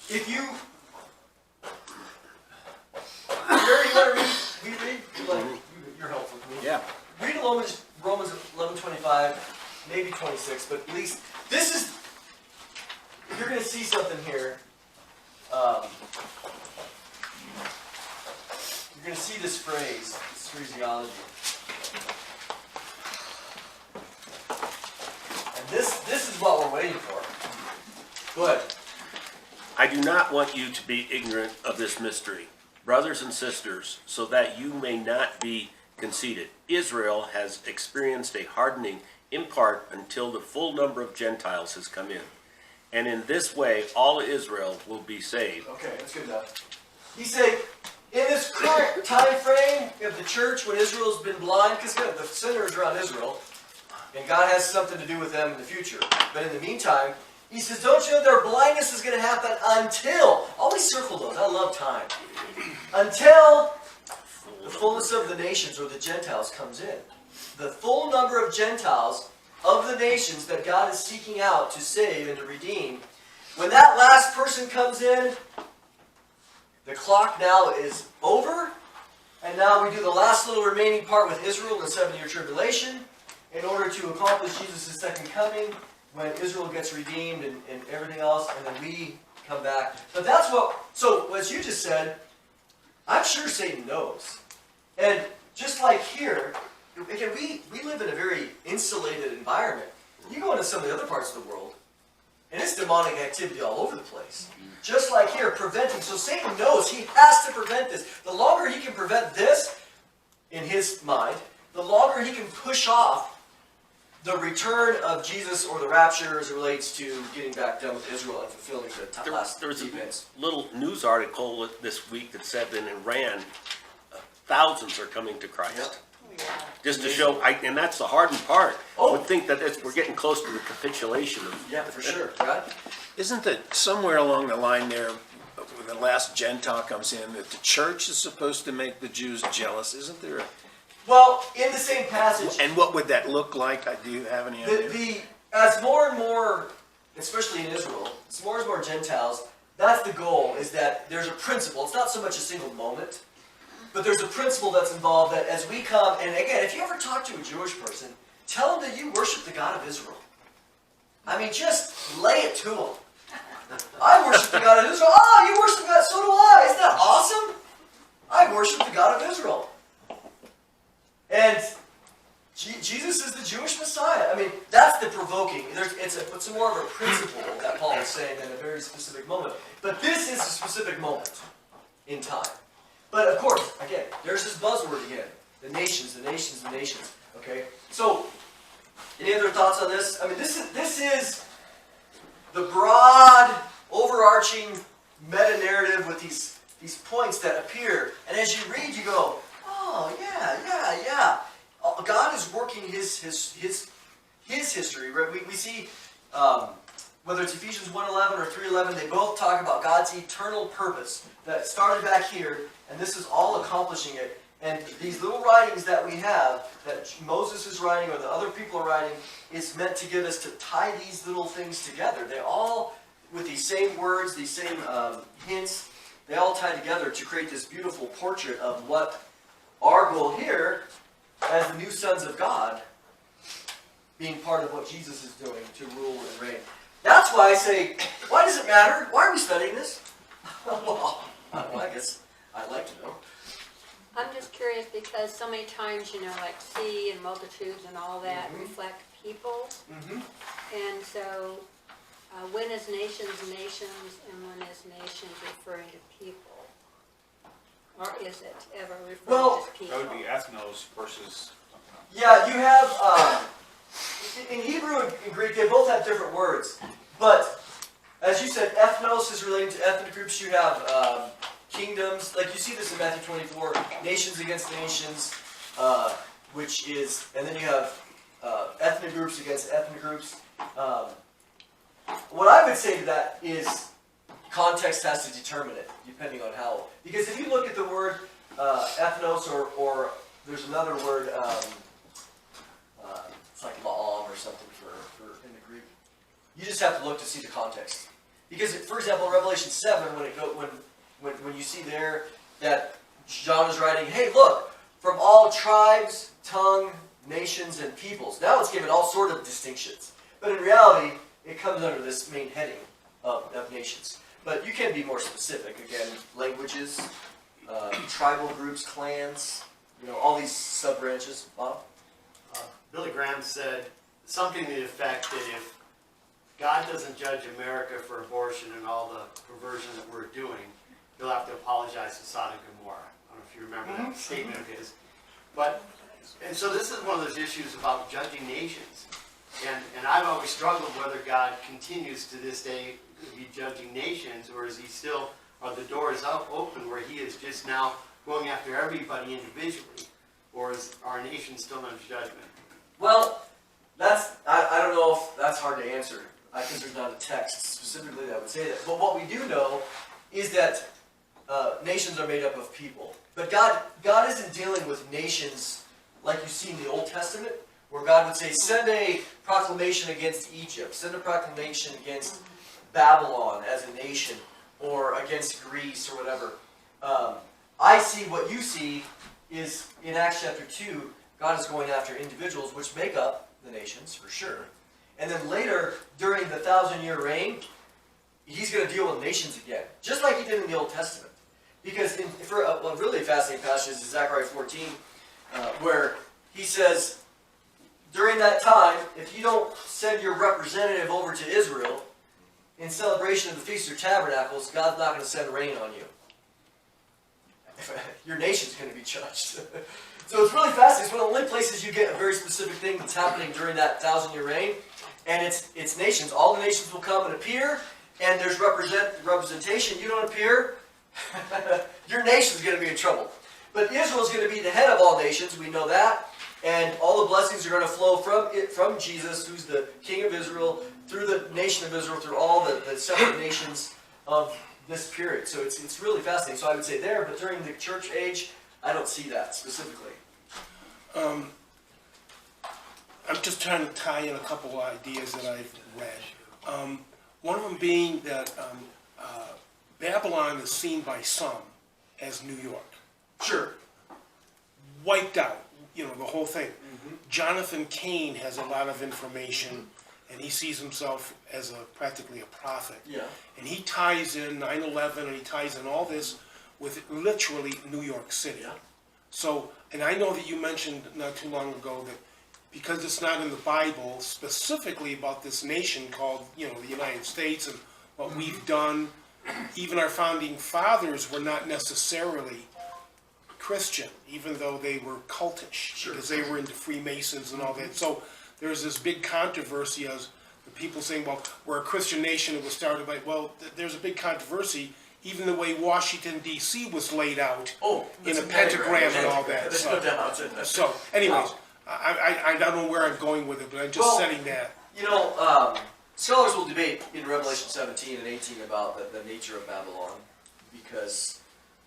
if you Gary, you want to read? You're helpful to me. Yeah. Read Romans 11:25, maybe 26, but at least this is. You're going to see something here. You're going to see this phrase, this phraseology. And this is what we're waiting for. Go ahead. I do not want you to be ignorant of this mystery, brothers and sisters, so that you may not be conceited. Israel has experienced a hardening in part until the full number of Gentiles has come in. And in this way, all Israel will be saved. Okay, that's good enough. He said, in this current time frame of the church when Israel's been blind, because the center is around Israel, and God has something to do with them in the future. But in the meantime, he says, don't you know their blindness is going to happen until, always circle those, I love time, until the fullness of the nations or the Gentiles comes in. The full number of Gentiles of the nations that God is seeking out to save and to redeem, when that last person comes in, the clock now is over, and now we do the last little remaining part with Israel in the 7-year tribulation in order to accomplish Jesus' second coming when Israel gets redeemed and everything else, and then we come back. But that's what, so as you just said, I'm sure Satan knows. And just like here, again, we live in a very insulated environment. You go into some of the other parts of the world, and it's demonic activity all over the place. Just like here, preventing. So Satan knows he has to prevent this. The longer he can prevent this, in his mind, the longer he can push off the return of Jesus or the rapture as it relates to getting back done with Israel and fulfilling the last There was a events. little news article this week that said that in Iran, thousands are coming to Christ. Just to show, and that's the hardened part. I would think that we're getting close to the capitulation of. Yeah, for sure. Right? Isn't it somewhere along the line there, when the last Gentile comes in, that the church is supposed to make the Jews jealous? Isn't there a... Well, in the same passage, And what would that look like? Do you have any idea? as more and more, especially in Israel, as more and more Gentiles, that's the goal, is that there's a principle. It's not so much a single moment, but there's a principle that's involved that as we come, and again, if you ever talk to a Jewish person, tell them that you worship the God of Israel. I mean, just lay it to them. I worship the God of Israel. Oh, you worship God, so do I. Isn't that awesome? I worship the God of Israel. And Jesus is the Jewish Messiah. I mean, that's the provoking. It's more of a principle that Paul is saying than a very specific moment. But this is a specific moment in time. But of course, again, there's this buzzword again. The nations, the nations, the nations. Okay? So, any other thoughts on this? I mean, this is the broad, overarching meta-narrative with these points that appear. And as you read, you go, oh, yeah. God is working his history. Right? We see, whether it's Ephesians 1:11 or 3:11, they both talk about God's eternal purpose that started back here, and this is all accomplishing it. And these little writings that we have, that Moses is writing or the other people are writing, is meant to get us to tie these little things together. They all, with these same words, these same hints, they all tie together to create this beautiful portrait of what our goal here, as the new sons of God, being part of what Jesus is doing to rule and reign. That's why I say, why does it matter? Why are we studying this? Well, I guess I'd like to know. I'm just curious because so many times, like sea and multitudes and all that reflect people. And so when is nations nations and when is nations referring to people? Or is it ever referring to people? That would be ethnos versus something else. Yeah, you have, in Hebrew and Greek, they both have different words. But, as you said, ethnos is relating to ethnic groups. You have kingdoms, like you see this in Matthew 24, nations against nations, which is, and then you have ethnic groups against ethnic groups. What I would say to that is context has to determine it, depending on how. Because if you look at the word ethnos, or there's another word, it's like la'am or something for in the Greek. You just have to look to see the context. Because, for example, in Revelation 7, when you see there that John is writing, hey, look, from all tribes, tongue, nations, and peoples. Now it's given all sort of distinctions. But in reality, it comes under this main heading of nations. But you can be more specific. Again, languages, tribal groups, clans, all these sub-branches. Bob? Billy Graham said something to the effect that if God doesn't judge America for abortion and all the perversion that we're doing, he'll have to apologize to Sodom and Gomorrah. I don't know if you remember that statement of his. And so this is one of those issues about judging nations. And I've always struggled whether God continues to this day to be judging nations, or is he still, are the doors open where he is just now going after everybody individually, or is our nation still under judgment? Well, I don't know if that's hard to answer, because there's not a text specifically that would say that. But what we do know is that nations are made up of people. But God isn't dealing with nations like you see in the Old Testament, where God would say, send a proclamation against Egypt, send a proclamation against Babylon as a nation, or against Greece or whatever. I see what you see is in Acts chapter 2, God is going after individuals which make up the nations, for sure. And then later, during the 1,000-year reign, he's going to deal with nations again, just like he did in the Old Testament. Because for a really fascinating passage is Zechariah 14, where he says, during that time, if you don't send your representative over to Israel in celebration of the Feast of Tabernacles, God's not going to send rain on you. Your nation's going to be judged. So it's really fascinating. It's one of the only places you get a very specific thing that's happening during that 1,000-year reign. And it's nations. All the nations will come and appear, and there's representation. You don't appear, your nation's going to be in trouble. But Israel's going to be the head of all nations. We know that. And all the blessings are going to flow from Jesus, who's the King of Israel, through the nation of Israel, through all the separate nations of this period. So it's really fascinating. So I would say there, but during the church age, I don't see that specifically. I'm just trying to tie in a couple of ideas that I've read. One of them being that Babylon is seen by some as New York. Sure. Wiped out, the whole thing. Mm-hmm. Jonathan Cain has a lot of information, and he sees himself as practically a prophet. Yeah. And he ties in 9/11, and he ties in all this with literally New York City. Yeah. So, and I know that you mentioned not too long ago that because it's not in the Bible specifically about this nation called, the United States and what we've done, even our founding fathers were not necessarily Christian, even though they were cultish, because they were into Freemasons and all that. So there's this big controversy as the people saying, well, we're a Christian nation, it was started by, there's a big controversy, even the way Washington, D.C. was laid out in a pentagram and all that. So anyways, I don't know where I'm going with it, but I'm just setting that. Scholars will debate in Revelation 17 and 18 about the nature of Babylon, because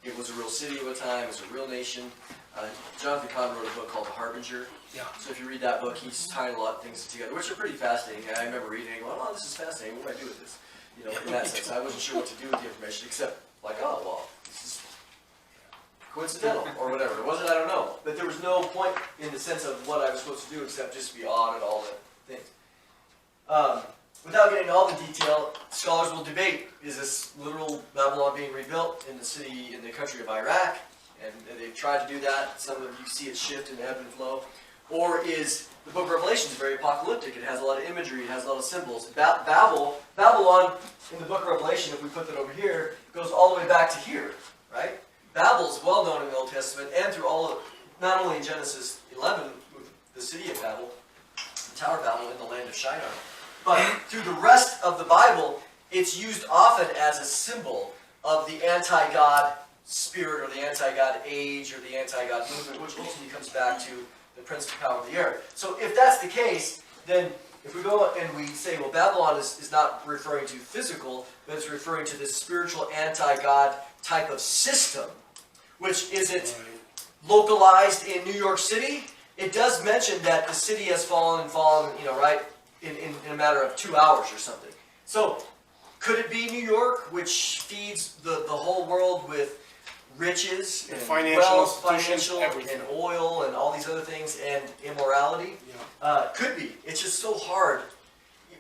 it was a real city at a time, it was a real nation. Jonathan Cahn wrote a book called The Harbinger. Yeah. So if you read that book, he's tying a lot of things together, which are pretty fascinating. And I remember reading it and going, this is fascinating, what do I do with this? In that sense, I wasn't sure what to do with the information, except this is coincidental, or whatever. It wasn't, I don't know. But there was no point in the sense of what I was supposed to do, except just be awed at all the things. Without getting into all the detail, scholars will debate, is this literal Babylon being rebuilt in the country of Iraq? And they've tried to do that. Some of you see it shift in ebb and flow. Or is the book of Revelation very apocalyptic? It has a lot of imagery, it has a lot of symbols. Babylon, in the book of Revelation, if we put that over here, goes all the way back to here, right? Babel's well known in the Old Testament, and through not only in Genesis 11, with the city of Babel, the Tower of Babel in the land of Shinar, but through the rest of the Bible, it's used often as a symbol of the anti-God spirit, or the anti-God age, or the anti-God movement, which ultimately comes back to the prince of power of the air. So if that's the case, then if we go and we say, well, Babylon is not referring to physical, but it's referring to this spiritual anti-God type of system, which isn't localized in New York City. It does mention that the city has fallen, right, in a matter of 2 hours or something. So could it be New York, which feeds the whole world with riches and wealth, financial and oil and all these other things, and immorality? Could be. It's just so hard.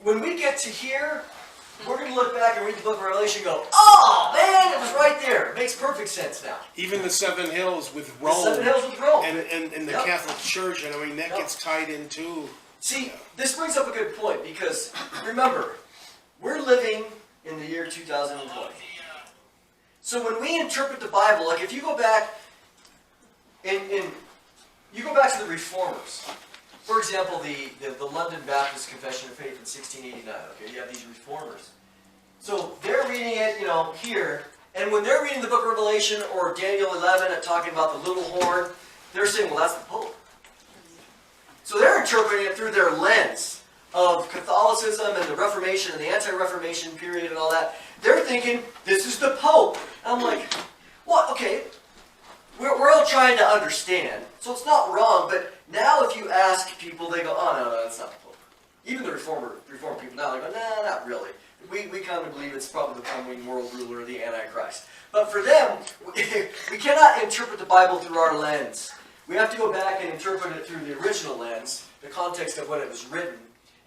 When we get to here, we're going to look back and read the book of Revelation and go, oh man, it was right there. It makes perfect sense now. Even the Seven Hills with Rome. The Seven Hills with Rome. And the Catholic Church, and that gets tied in too. See, this brings up a good point, because remember, we're living in the year 2020. So when we interpret the Bible, like if you go back you go back to the Reformers. For example, the London Baptist Confession of Faith in 1689. Okay, you have these Reformers. So they're reading it, here, and when they're reading the book of Revelation or Daniel 11 and talking about the little horn, they're saying, well, that's the Pope. So they're interpreting it through their lens of Catholicism and the Reformation and the anti-Reformation period and all that. They're thinking, this is the Pope. And I'm like, what? Okay, we're all trying to understand, so it's not wrong, but now if you ask people, they go, oh, no, that's not the Pope. Even the Reformed people now, they go, nah, not really. we kind of believe it's probably the coming world ruler, the Antichrist. But for them, we cannot interpret the Bible through our lens. We have to go back and interpret it through the original lens, the context of when it was written,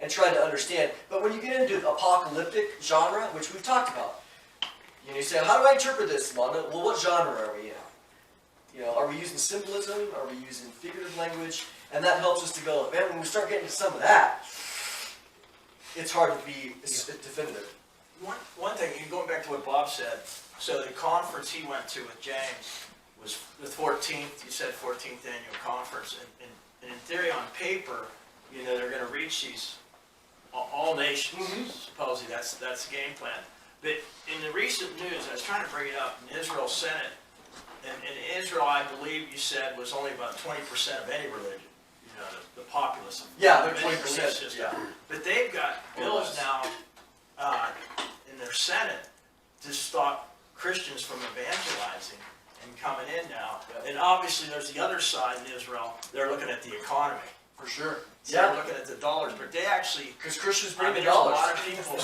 and try to understand. But when you get into apocalyptic genre, which we've talked about, you say, how do I interpret this, Wanda? Well, what genre are we in? Are we using symbolism? Are we using figurative language? And that helps us to go, man, when we start getting to some of that, it's hard to be definitive. One thing, going back to what Bob said, so the conference he went to with James was the 14th, you said 14th annual conference, and in theory, on paper, they're going to reach these, all nations, supposedly, that's the game plan. But in the recent news, I was trying to bring it up, in Israel Senate, and in Israel, I believe you said, was only about 20% of any religion, the populace. Yeah, they're of any 20%, belief system. yeah. But they've got bills now in their Senate to stop Christians from evangelizing and coming in now. And obviously, there's the other side in Israel, they're looking at the economy. For sure. So they're looking at the dollars, but they actually, Because Christians bring the there's a dollars. lot of people,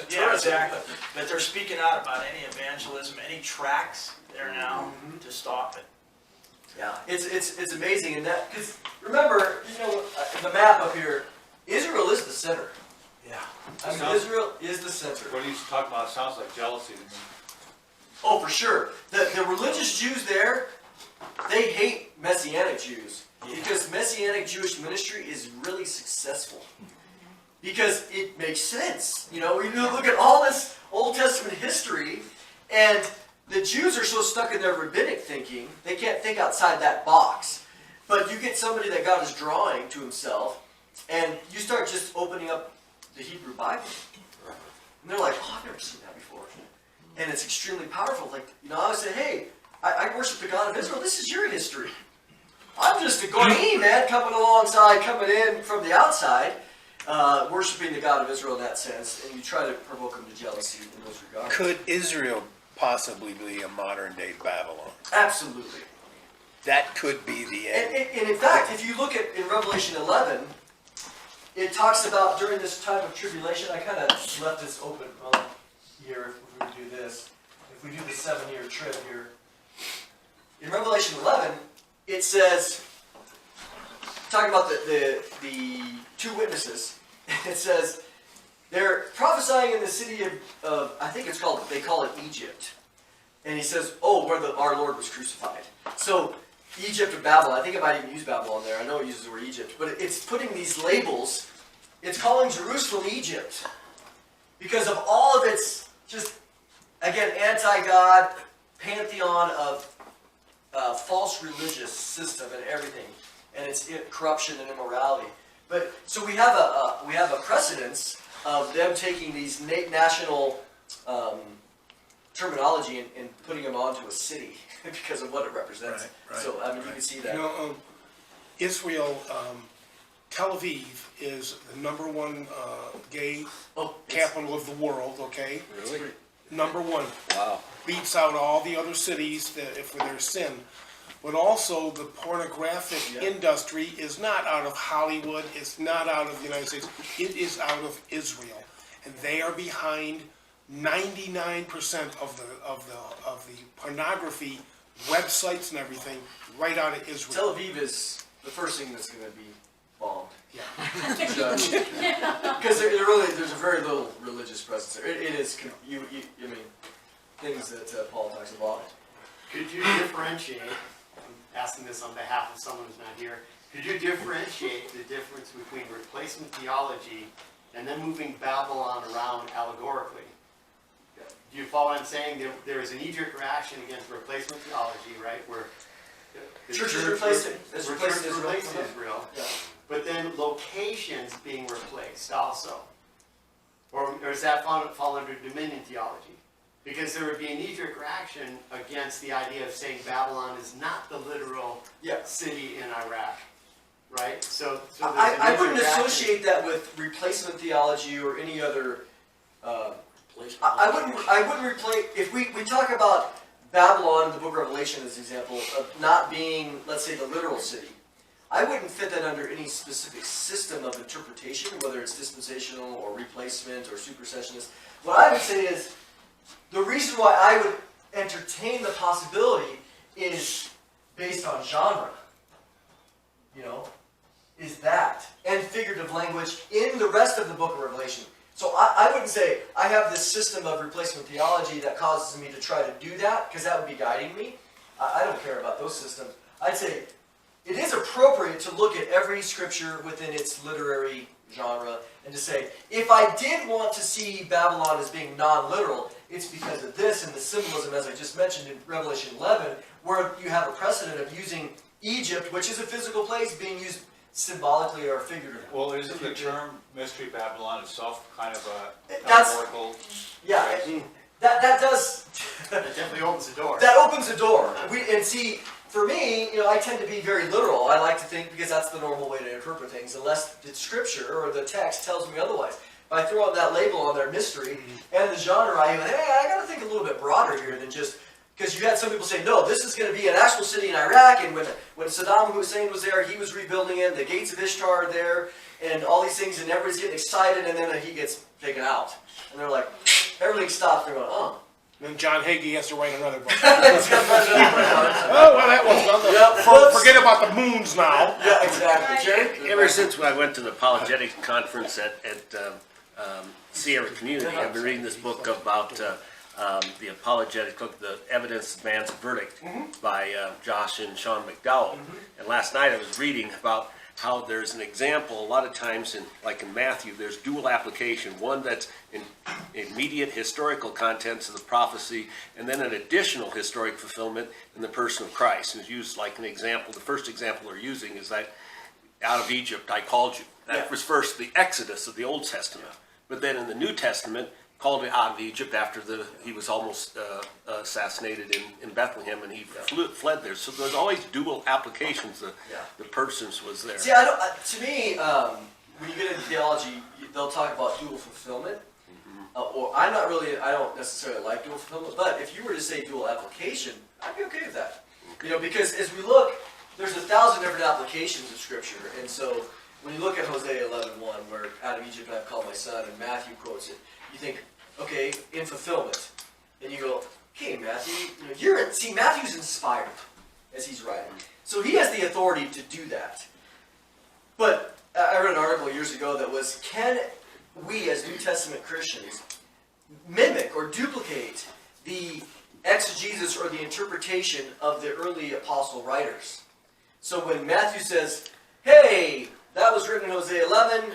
yeah, exactly. But they're speaking out about any evangelism, any tracts there now to stop it. Yeah, it's amazing in that, because remember, the map up here, Israel is the center. Yeah. I mean, Israel is the center. What you talk about sounds like jealousy to me. Oh, for sure. The religious Jews there, they hate Messianic Jews. Because Messianic Jewish ministry is really successful. Because it makes sense. We look at all this Old Testament history, and the Jews are so stuck in their rabbinic thinking, they can't think outside that box. But you get somebody that God is drawing to himself, and you start just opening up the Hebrew Bible. And they're like, oh, I've never seen that before. And it's extremely powerful. Like, I would say, hey, I worship the God of Israel. This is your history. I'm just a Goyim, man, coming in from the outside, worshiping the God of Israel in that sense, and you try to provoke them to jealousy in those regards. Could Israel possibly be a modern-day Babylon? Absolutely. That could be the end. And in fact, if you look at in Revelation 11, it talks about during this time of tribulation, I kind of left this open here if we do this. If we do the 7-year trip here. In Revelation 11, it says, talking about the two witnesses, it says, they're prophesying in the city of I think they call it Egypt. And he says, where our Lord was crucified. So, Egypt or Babylon, I think it might even use Babylon there. I know it uses the word Egypt. But it's putting these labels, it's calling Jerusalem Egypt. Because of all of its, just, again, anti-God, pantheon of false religious system and everything, and it's corruption and immorality. But so we have a precedence of them taking these national terminology and putting them onto a city because of what it represents. Right, so you can see that. Israel, Tel Aviv is the #1 gay capital of the world. Okay, Really? #1. Wow. Beats out all the other cities for their sin. But also the pornographic industry is not out of Hollywood, it's not out of the United States, it is out of Israel. And they are behind 99% of the pornography websites and everything right out of Israel. Tel Aviv is the first thing that's going to be bombed. Yeah. Because there's a very little religious presence there. It is, things that Paul talks about. Could you differentiate, I'm asking this on behalf of someone who's not here, could you differentiate the difference between replacement theology and then moving Babylon around allegorically? Do you follow what I'm saying? There is a knee-jerk reaction against replacement theology, right? Where the Church is replacing Israel. Yeah. But then locations being replaced also. Or does that fall under dominion theology? Because there would be a knee-jerk reaction against the idea of saying Babylon is not the literal city in Iraq, right? So I wouldn't associate that with replacement theology or any other. I wouldn't replace. If we talk about Babylon in the Book of Revelation as an example of not being, let's say, the literal city, I wouldn't fit that under any specific system of interpretation, whether it's dispensational or replacement or supersessionist. What I would say is, the reason why I would entertain the possibility is based on genre. You know, is that, and figurative language in the rest of the book of Revelation. So I wouldn't say I have this system of replacement theology that causes me to try to do that, because that would be guiding me. I don't care about those systems. I'd say it is appropriate to look at every scripture within its literary genre and to say, if I did want to see Babylon as being non-literal, it's because of this and the symbolism, as I just mentioned in Revelation 11, where you have a precedent of using Egypt, which is a physical place, being used symbolically or figuratively. Well, isn't the term Mystery Babylon itself kind of a That's- metaphorical? Yeah, that does... That definitely opens the door. That opens a door. And see, for me, I tend to be very literal. I like to think, because that's the normal way to interpret things, unless the scripture or the text tells me otherwise. If I throw out that label on their mystery and the genre, I go, hey, I got to think a little bit broader here than just... Because you had some people say, no, this is going to be an actual city in Iraq, and when Saddam Hussein was there, he was rebuilding it, the gates of Ishtar are there, and all these things, and everybody's getting excited, and then he gets taken out. And they're like, everything stops, they're going, oh. And then John Hagee has to write another book. He's got to write another book. Oh, well, that was done. Yep, Forget about the moons now. Yeah, exactly. Jerry? Ever since I went to the apologetics conference at Sierra Community, I've been reading this book about the apologetics, the evidence of man's verdict by Josh and Sean McDowell. And last night I was reading about how there's an example, a lot of times, like in Matthew, there's dual application. One that's in immediate historical contents of the prophecy, and then an additional historic fulfillment in the person of Christ. And it's used like an example. The first example they're using is that out of Egypt I called you. That was first the Exodus of the Old Testament. But then in the New Testament, called it out of Egypt after he was almost assassinated in Bethlehem, and he fled there. So there's always dual applications. The persons was there. See, to me, when you get into theology, they'll talk about dual fulfillment. Or I don't necessarily like dual fulfillment, but if you were to say dual application, I'd be okay with that. Because as we look, there's 1,000 different applications of Scripture, and so when you look at Hosea 11:1, where out of Egypt I've called my son, and Matthew quotes it, you think, okay, in fulfillment. And you go, okay, Matthew, Matthew's inspired as he's writing. So he has the authority to do that. But I read an article years ago that was, can we as New Testament Christians mimic or duplicate the exegesis or the interpretation of the early apostle writers? So when Matthew says, hey, that was written in Hosea 11,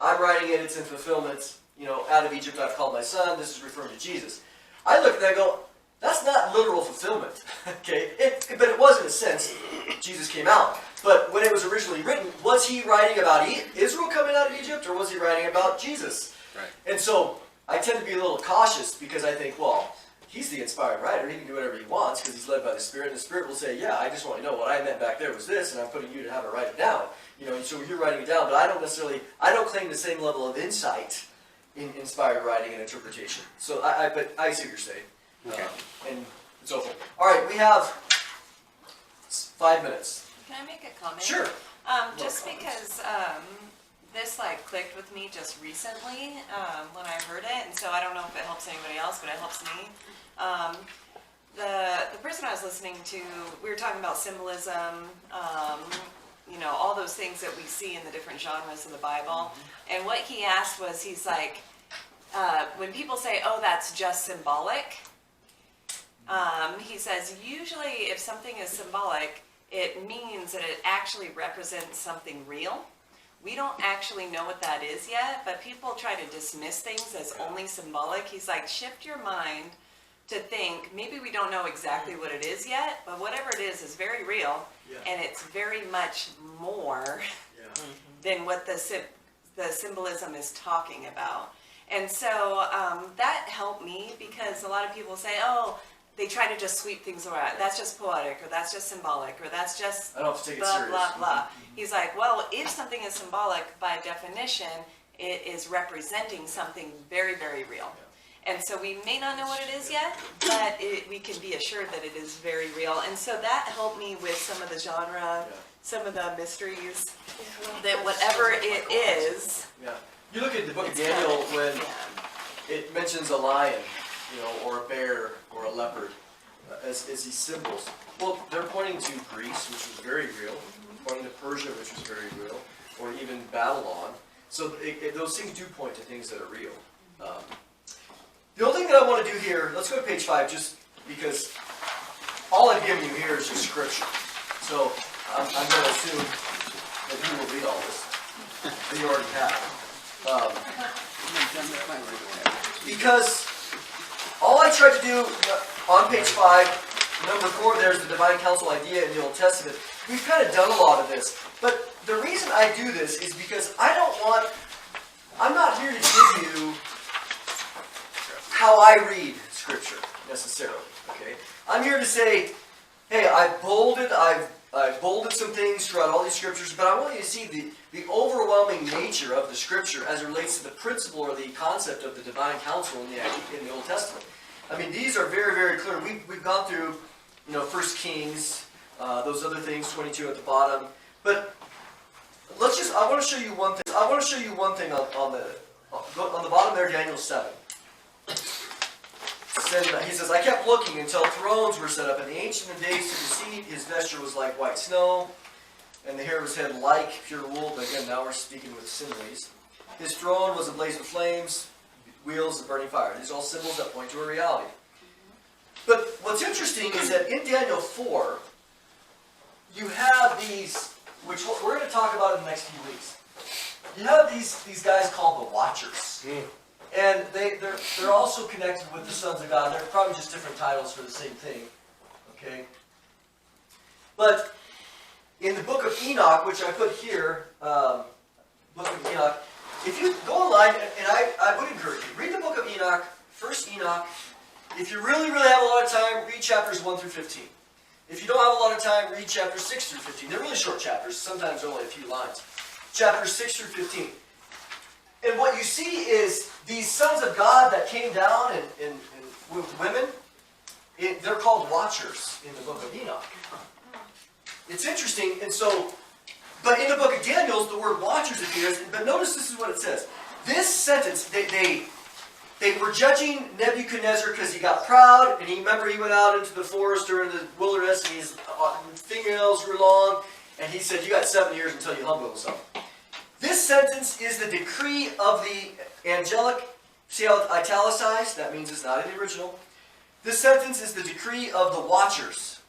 I'm writing it, it's in fulfillment. Out of Egypt I've called my son, this is referring to Jesus. I look at that and go, that's not literal fulfillment. Okay, but it was in a sense. Jesus came out. But when it was originally written, was he writing about Israel coming out of Egypt, or was he writing about Jesus? Right. And so I tend to be a little cautious, because I think, well, he's the inspired writer. He can do whatever he wants because he's led by the Spirit. And the Spirit will say, yeah, I just want to know what I meant back there was this, and I'm putting you to have it write it down. So you're writing it down, but I don't claim the same level of insight in inspired writing and interpretation. So but I see what you're saying. Okay. And it's open. All right, we have 5 minutes. Can I make a comment? Sure. Just because this clicked with me just recently when I heard it, and so I don't know if it helps anybody else, but it helps me. The person I was listening to, we were talking about symbolism, all those things that we see in the different genres of the Bible. And what he asked was, he's like, when people say, oh, that's just symbolic, he says, usually if something is symbolic, it means that it actually represents something real. We don't actually know what that is yet, but people try to dismiss things as only symbolic. He's like, shift your mind to think, maybe we don't know exactly what it is yet, but whatever it is very real, and it's very much more than what the symbolism is talking about. And so that helped me, because a lot of people say, oh, they try to just sweep things around. That's just poetic, or that's just symbolic, or that's just I don't have to take it blah, serious. blah, blah. He's like, well, if something is symbolic, by definition, it is representing something very, very real. And so we may not know what it is yet, but we can be assured that it is very real. And so that helped me with some of the genre some of the mysteries, that whatever it is, Yeah. You look at the book of it's Daniel kind of- when yeah. it mentions a lion, or a bear, or a leopard, as these symbols. Well, they're pointing to Greece, which was very real, pointing to Persia, which was very real, or even Babylon. So those things do point to things that are real. The only thing that I want to do here, let's go to page 5, just because all I've given you here is just scripture. So I'm going to assume that you will read all this, that you already have. Because all I tried to do on page 5, number 4, there's the divine counsel idea in the Old Testament. We've kind of done a lot of this. But the reason I do this is because I'm not here to give you how I read Scripture, necessarily. Okay? I'm here to say, hey, I've bolded some things throughout all these Scriptures, but I want you to see the overwhelming nature of the Scripture as it relates to the principle or the concept of the divine counsel in the Old Testament. I mean, these are very, very clear. We've gone through, 1 Kings, those other things, 22 at the bottom. But I want to show you one thing. I want to show you one thing on the bottom there, Daniel 7. He says, I kept looking until thrones were set up, and the Ancient of Days took a seat. His vesture was like white snow, and the hair of his head like pure wool. But again, now we're speaking with similes. His throne was a blaze of flames, wheels of burning fire. These are all symbols that point to a reality. But what's interesting is that in Daniel 4, you have these, which we're going to talk about in the next few weeks. You have these guys called the Watchers. And they're also connected with the sons of God. They're probably just different titles for the same thing. Okay? But in the book of Enoch, which I put here, book of Enoch, if you go online, and I would encourage you, read the book of Enoch, first Enoch. If you really, really have a lot of time, read chapters 1 through 15. If you don't have a lot of time, read chapters 6 through 15. They're really short chapters, sometimes only a few lines. Chapters 6 through 15. And what you see is these sons of God that came down and with women, they're called watchers in the book of Enoch. It's interesting, and so, but in the book of Daniel, the word watchers appears, but notice this is what it says. This sentence, they were judging Nebuchadnezzar because he got proud, and he went out into the forest during the wilderness, and his fingernails grew long, and he said, you got 7 years until you humble yourself. This sentence is the decree of the angelic. See how it's italicized? That means it's not in the original. This sentence is the decree of the watchers.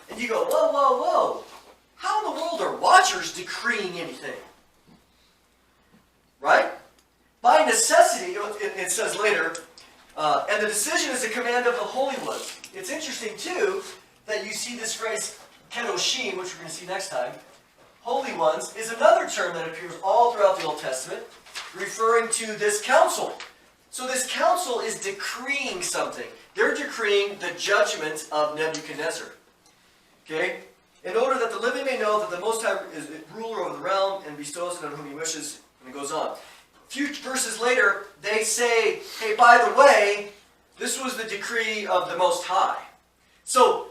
And you go, whoa, whoa, whoa. How in the world are watchers decreeing anything? Right? By necessity, it says later, and the decision is a command of the Holy Ones. It's interesting, too, that you see this phrase, kedoshim, which we're going to see next time. Holy Ones is another term that appears all throughout the Old Testament, referring to this council. So this council is decreeing something. They're decreeing the judgment of Nebuchadnezzar. Okay? In order that the living may know that the Most High is ruler over the realm and bestows it on whom he wishes, and it goes on. A few verses later, they say, hey, by the way, this was the decree of the Most High. So,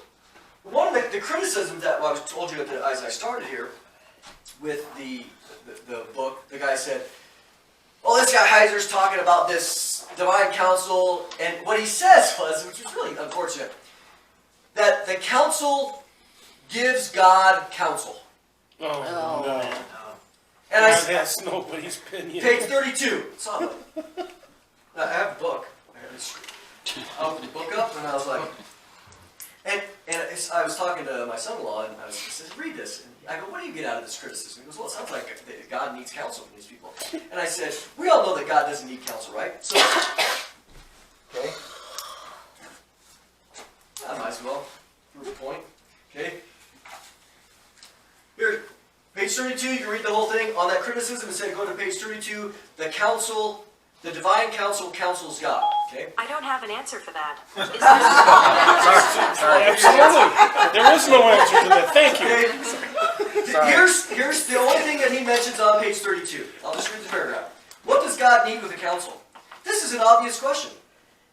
one of the criticisms that I told you as I started here, with the book, the guy said, well, this guy Heiser's talking about this divine council, and what he says was, which was really unfortunate, that the council gives God counsel. Oh, no. And that's nobody's opinion. Page 32. It's on it. I have a book. I opened the book up, and I was like, and I was talking to my son-in-law, and I said, read this. And I go, what do you get out of this criticism? He goes, well, it sounds like God needs counsel from these people. And I said, we all know that God doesn't need counsel, right? So, okay. I might as well prove a point. Okay. Here, page 32, you can read the whole thing. On that criticism, it said, go to page 32, the counsel, the divine counsel counsels God. Okay? I don't have an answer for that. Absolutely. There is no answer to that. Thank you. Okay. Here's the only thing that he mentions on page 32. I'll just read the paragraph. What does God need with a council? This is an obvious question.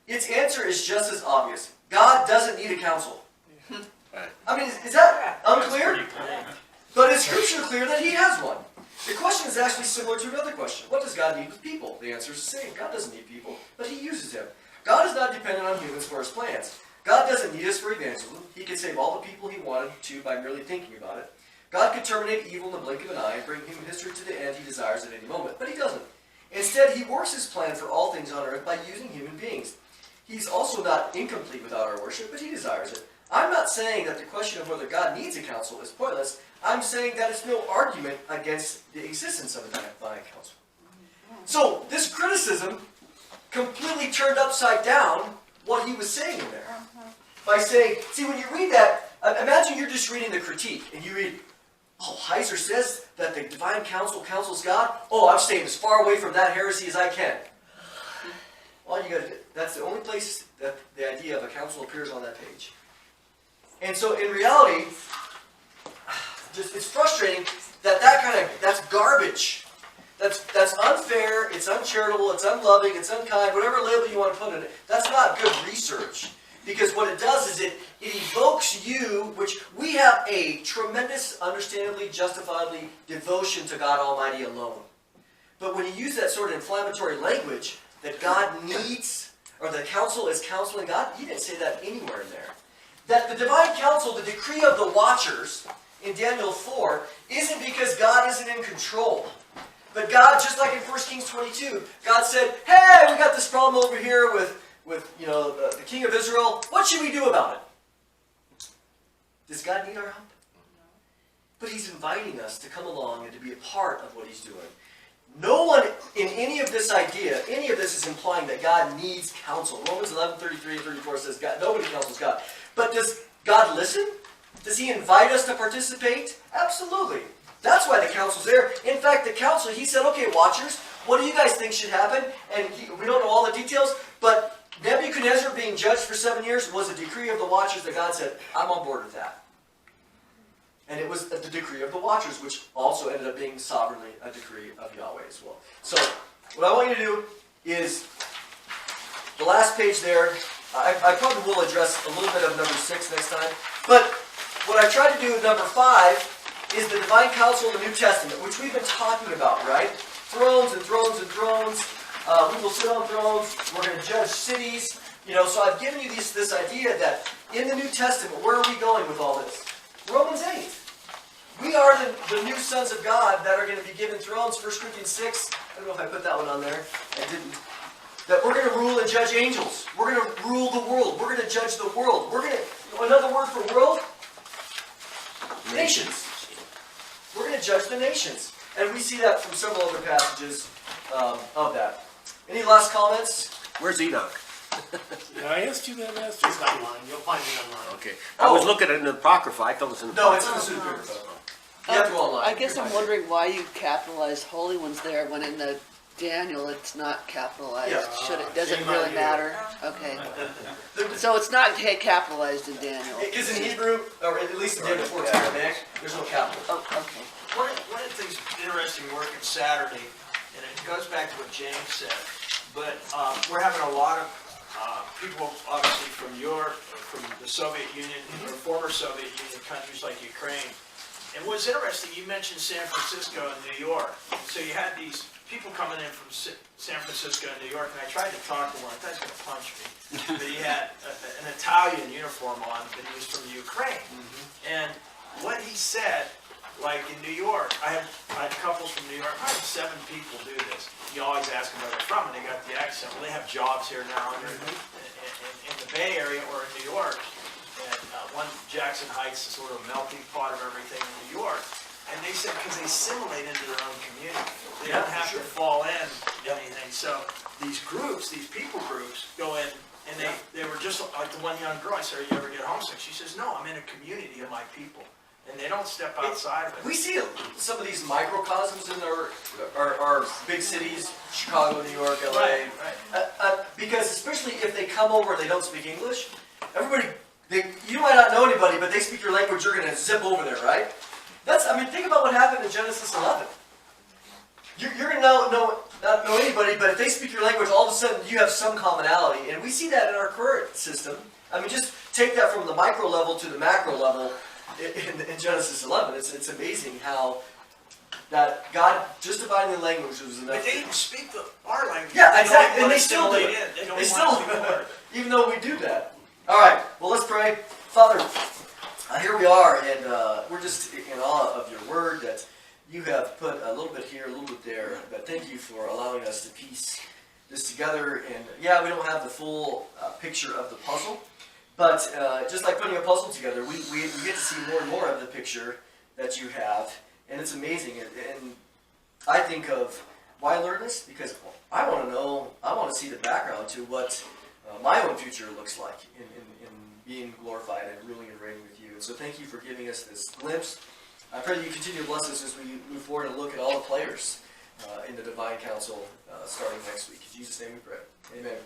Its answer is just as obvious. God doesn't need a council. I mean, is that unclear? But is Scripture clear that he has one? The question is actually similar to another question. What does God need with people? The answer is the same. God doesn't need people, but he uses them. God is not dependent on humans for his plans. God doesn't need us for evangelism. He could save all the people he wanted to by merely thinking about it. God could terminate evil in the blink of an eye and bring human history to the end he desires at any moment, but he doesn't. Instead, he works his plan for all things on earth by using human beings. He's also not incomplete without our worship, but he desires it. I'm not saying that the question of whether God needs a council is pointless. I'm saying that it's no argument against the existence of a divine council. So, this criticism completely turned upside down what he was saying in there. By saying, see, when you read that, imagine you're just reading the critique, and you read, oh, Heiser says that the divine council counsels God? Oh, I'm staying as far away from that heresy as I can. All you got to do, that's the only place that the idea of a council appears on that page. And so, in reality, it's frustrating that that's garbage. That's unfair, it's uncharitable, it's unloving, it's unkind, whatever label you want to put on it. That's not good research. Because what it does is it evokes you, which we have a tremendous, understandably, justifiably devotion to God Almighty alone. But when you use that sort of inflammatory language, that God needs, or the council is counseling God, he didn't say that anywhere in there. That the divine council, the decree of the watchers in Daniel 4, isn't because God isn't in control. But God, just like in 1 Kings 22, God said, hey, we got this problem over here with the king of Israel. What should we do about it? Does God need our help? But he's inviting us to come along and to be a part of what he's doing. No one in any of this is implying that God needs counsel. Romans 11:33 and 34 says nobody counsels God. But does God listen? Does he invite us to participate? Absolutely. That's why the council's there. In fact, the council, he said, okay, watchers, what do you guys think should happen? And we don't know all the details, but Nebuchadnezzar being judged for 7 years was a decree of the watchers that God said, I'm on board with that. And it was the decree of the watchers, which also ended up being sovereignly a decree of Yahweh as well. So, what I want you to do is, the last page there, I probably will address a little bit of number 6 next time, but what I tried to do with number 5 is the divine council in the New Testament, which we've been talking about, right? Thrones and thrones and thrones. We will sit on thrones. We're going to judge cities. So I've given you this idea that in the New Testament, where are we going with all this? Romans 8. We are the new sons of God that are going to be given thrones. 1 Corinthians 6. I don't know if I put that one on there. I didn't. That we're going to rule and judge angels. We're going to rule the world. We're going to judge the world. Another word for world? Nations. We're going to judge the nations. And we see that from several other passages of that. Any last comments? Where's Enoch? I asked you that last week. It's online. You'll find it online. Okay. I was looking at it in the Apocrypha. I thought it was in the No, Apocrypha. it's in the Pseudepigrapha. You have to go online. I guess I'm wondering why you capitalized holy ones there when in the Daniel it's not capitalized. Yeah. Does it Shame on really you. matter? Okay. So it's not capitalized in Daniel. Because in Hebrew, or at least in Daniel 14, Aramaic, there's no capital. Oh, okay. One of the things interesting working Saturday, and it goes back to what James said, but we're having a lot of people, obviously from Europe, from the Soviet Union, or former Soviet Union countries like Ukraine. And what's interesting, you mentioned San Francisco and New York. So you had these people coming in from San Francisco and New York, and I tried to talk to one. I thought he was going to punch me. But he had an Italian uniform on, but he was from Ukraine. And what he said, like in New York, I had couples from New York. I had 7 people do this. You always ask them where they're from, and they got the accent. Well, they have jobs here now in the Bay Area or in New York. And one, Jackson Heights is sort of a melting pot of everything in New York. And they said because they assimilate into their own community. They don't have to fall in anything. So these groups, these people groups, go in, and they were just like the one young girl. I said, "Are you ever get homesick?" She says, "No, I'm in a community of my people." And they don't step outside of it. We see some of these microcosms in our big cities, Chicago, New York, LA. Right. Because especially if they come over and they don't speak English, you might not know anybody, but they speak your language, you're going to zip over there, right? Think about what happened in Genesis 11. You're going to not know anybody, but if they speak your language, all of a sudden you have some commonality. And we see that in our current system. Just take that from the micro level to the macro level. in Genesis 11. It's amazing how that God just dividing the language was enough. But they even speak our language. Yeah, They don't exactly, want and they us to still do assimilate it. in. They don't They want still us to do be it. part. Even though we do that. All right, well, let's pray. Father, here we are, and we're just in awe of your word that you have put a little bit here, a little bit there. But thank you for allowing us to piece this together. And yeah, we don't have the full picture of the puzzle, but just like putting a puzzle together, we get to see more and more of the picture that you have, and it's amazing. And I think of why learn this? Because I want to know, I want to see the background to what my own future looks like in being glorified and ruling and reigning with you. And so thank you for giving us this glimpse. I pray that you continue to bless us as we move forward and look at all the players in the Divine Council starting next week. In Jesus' name we pray. Amen.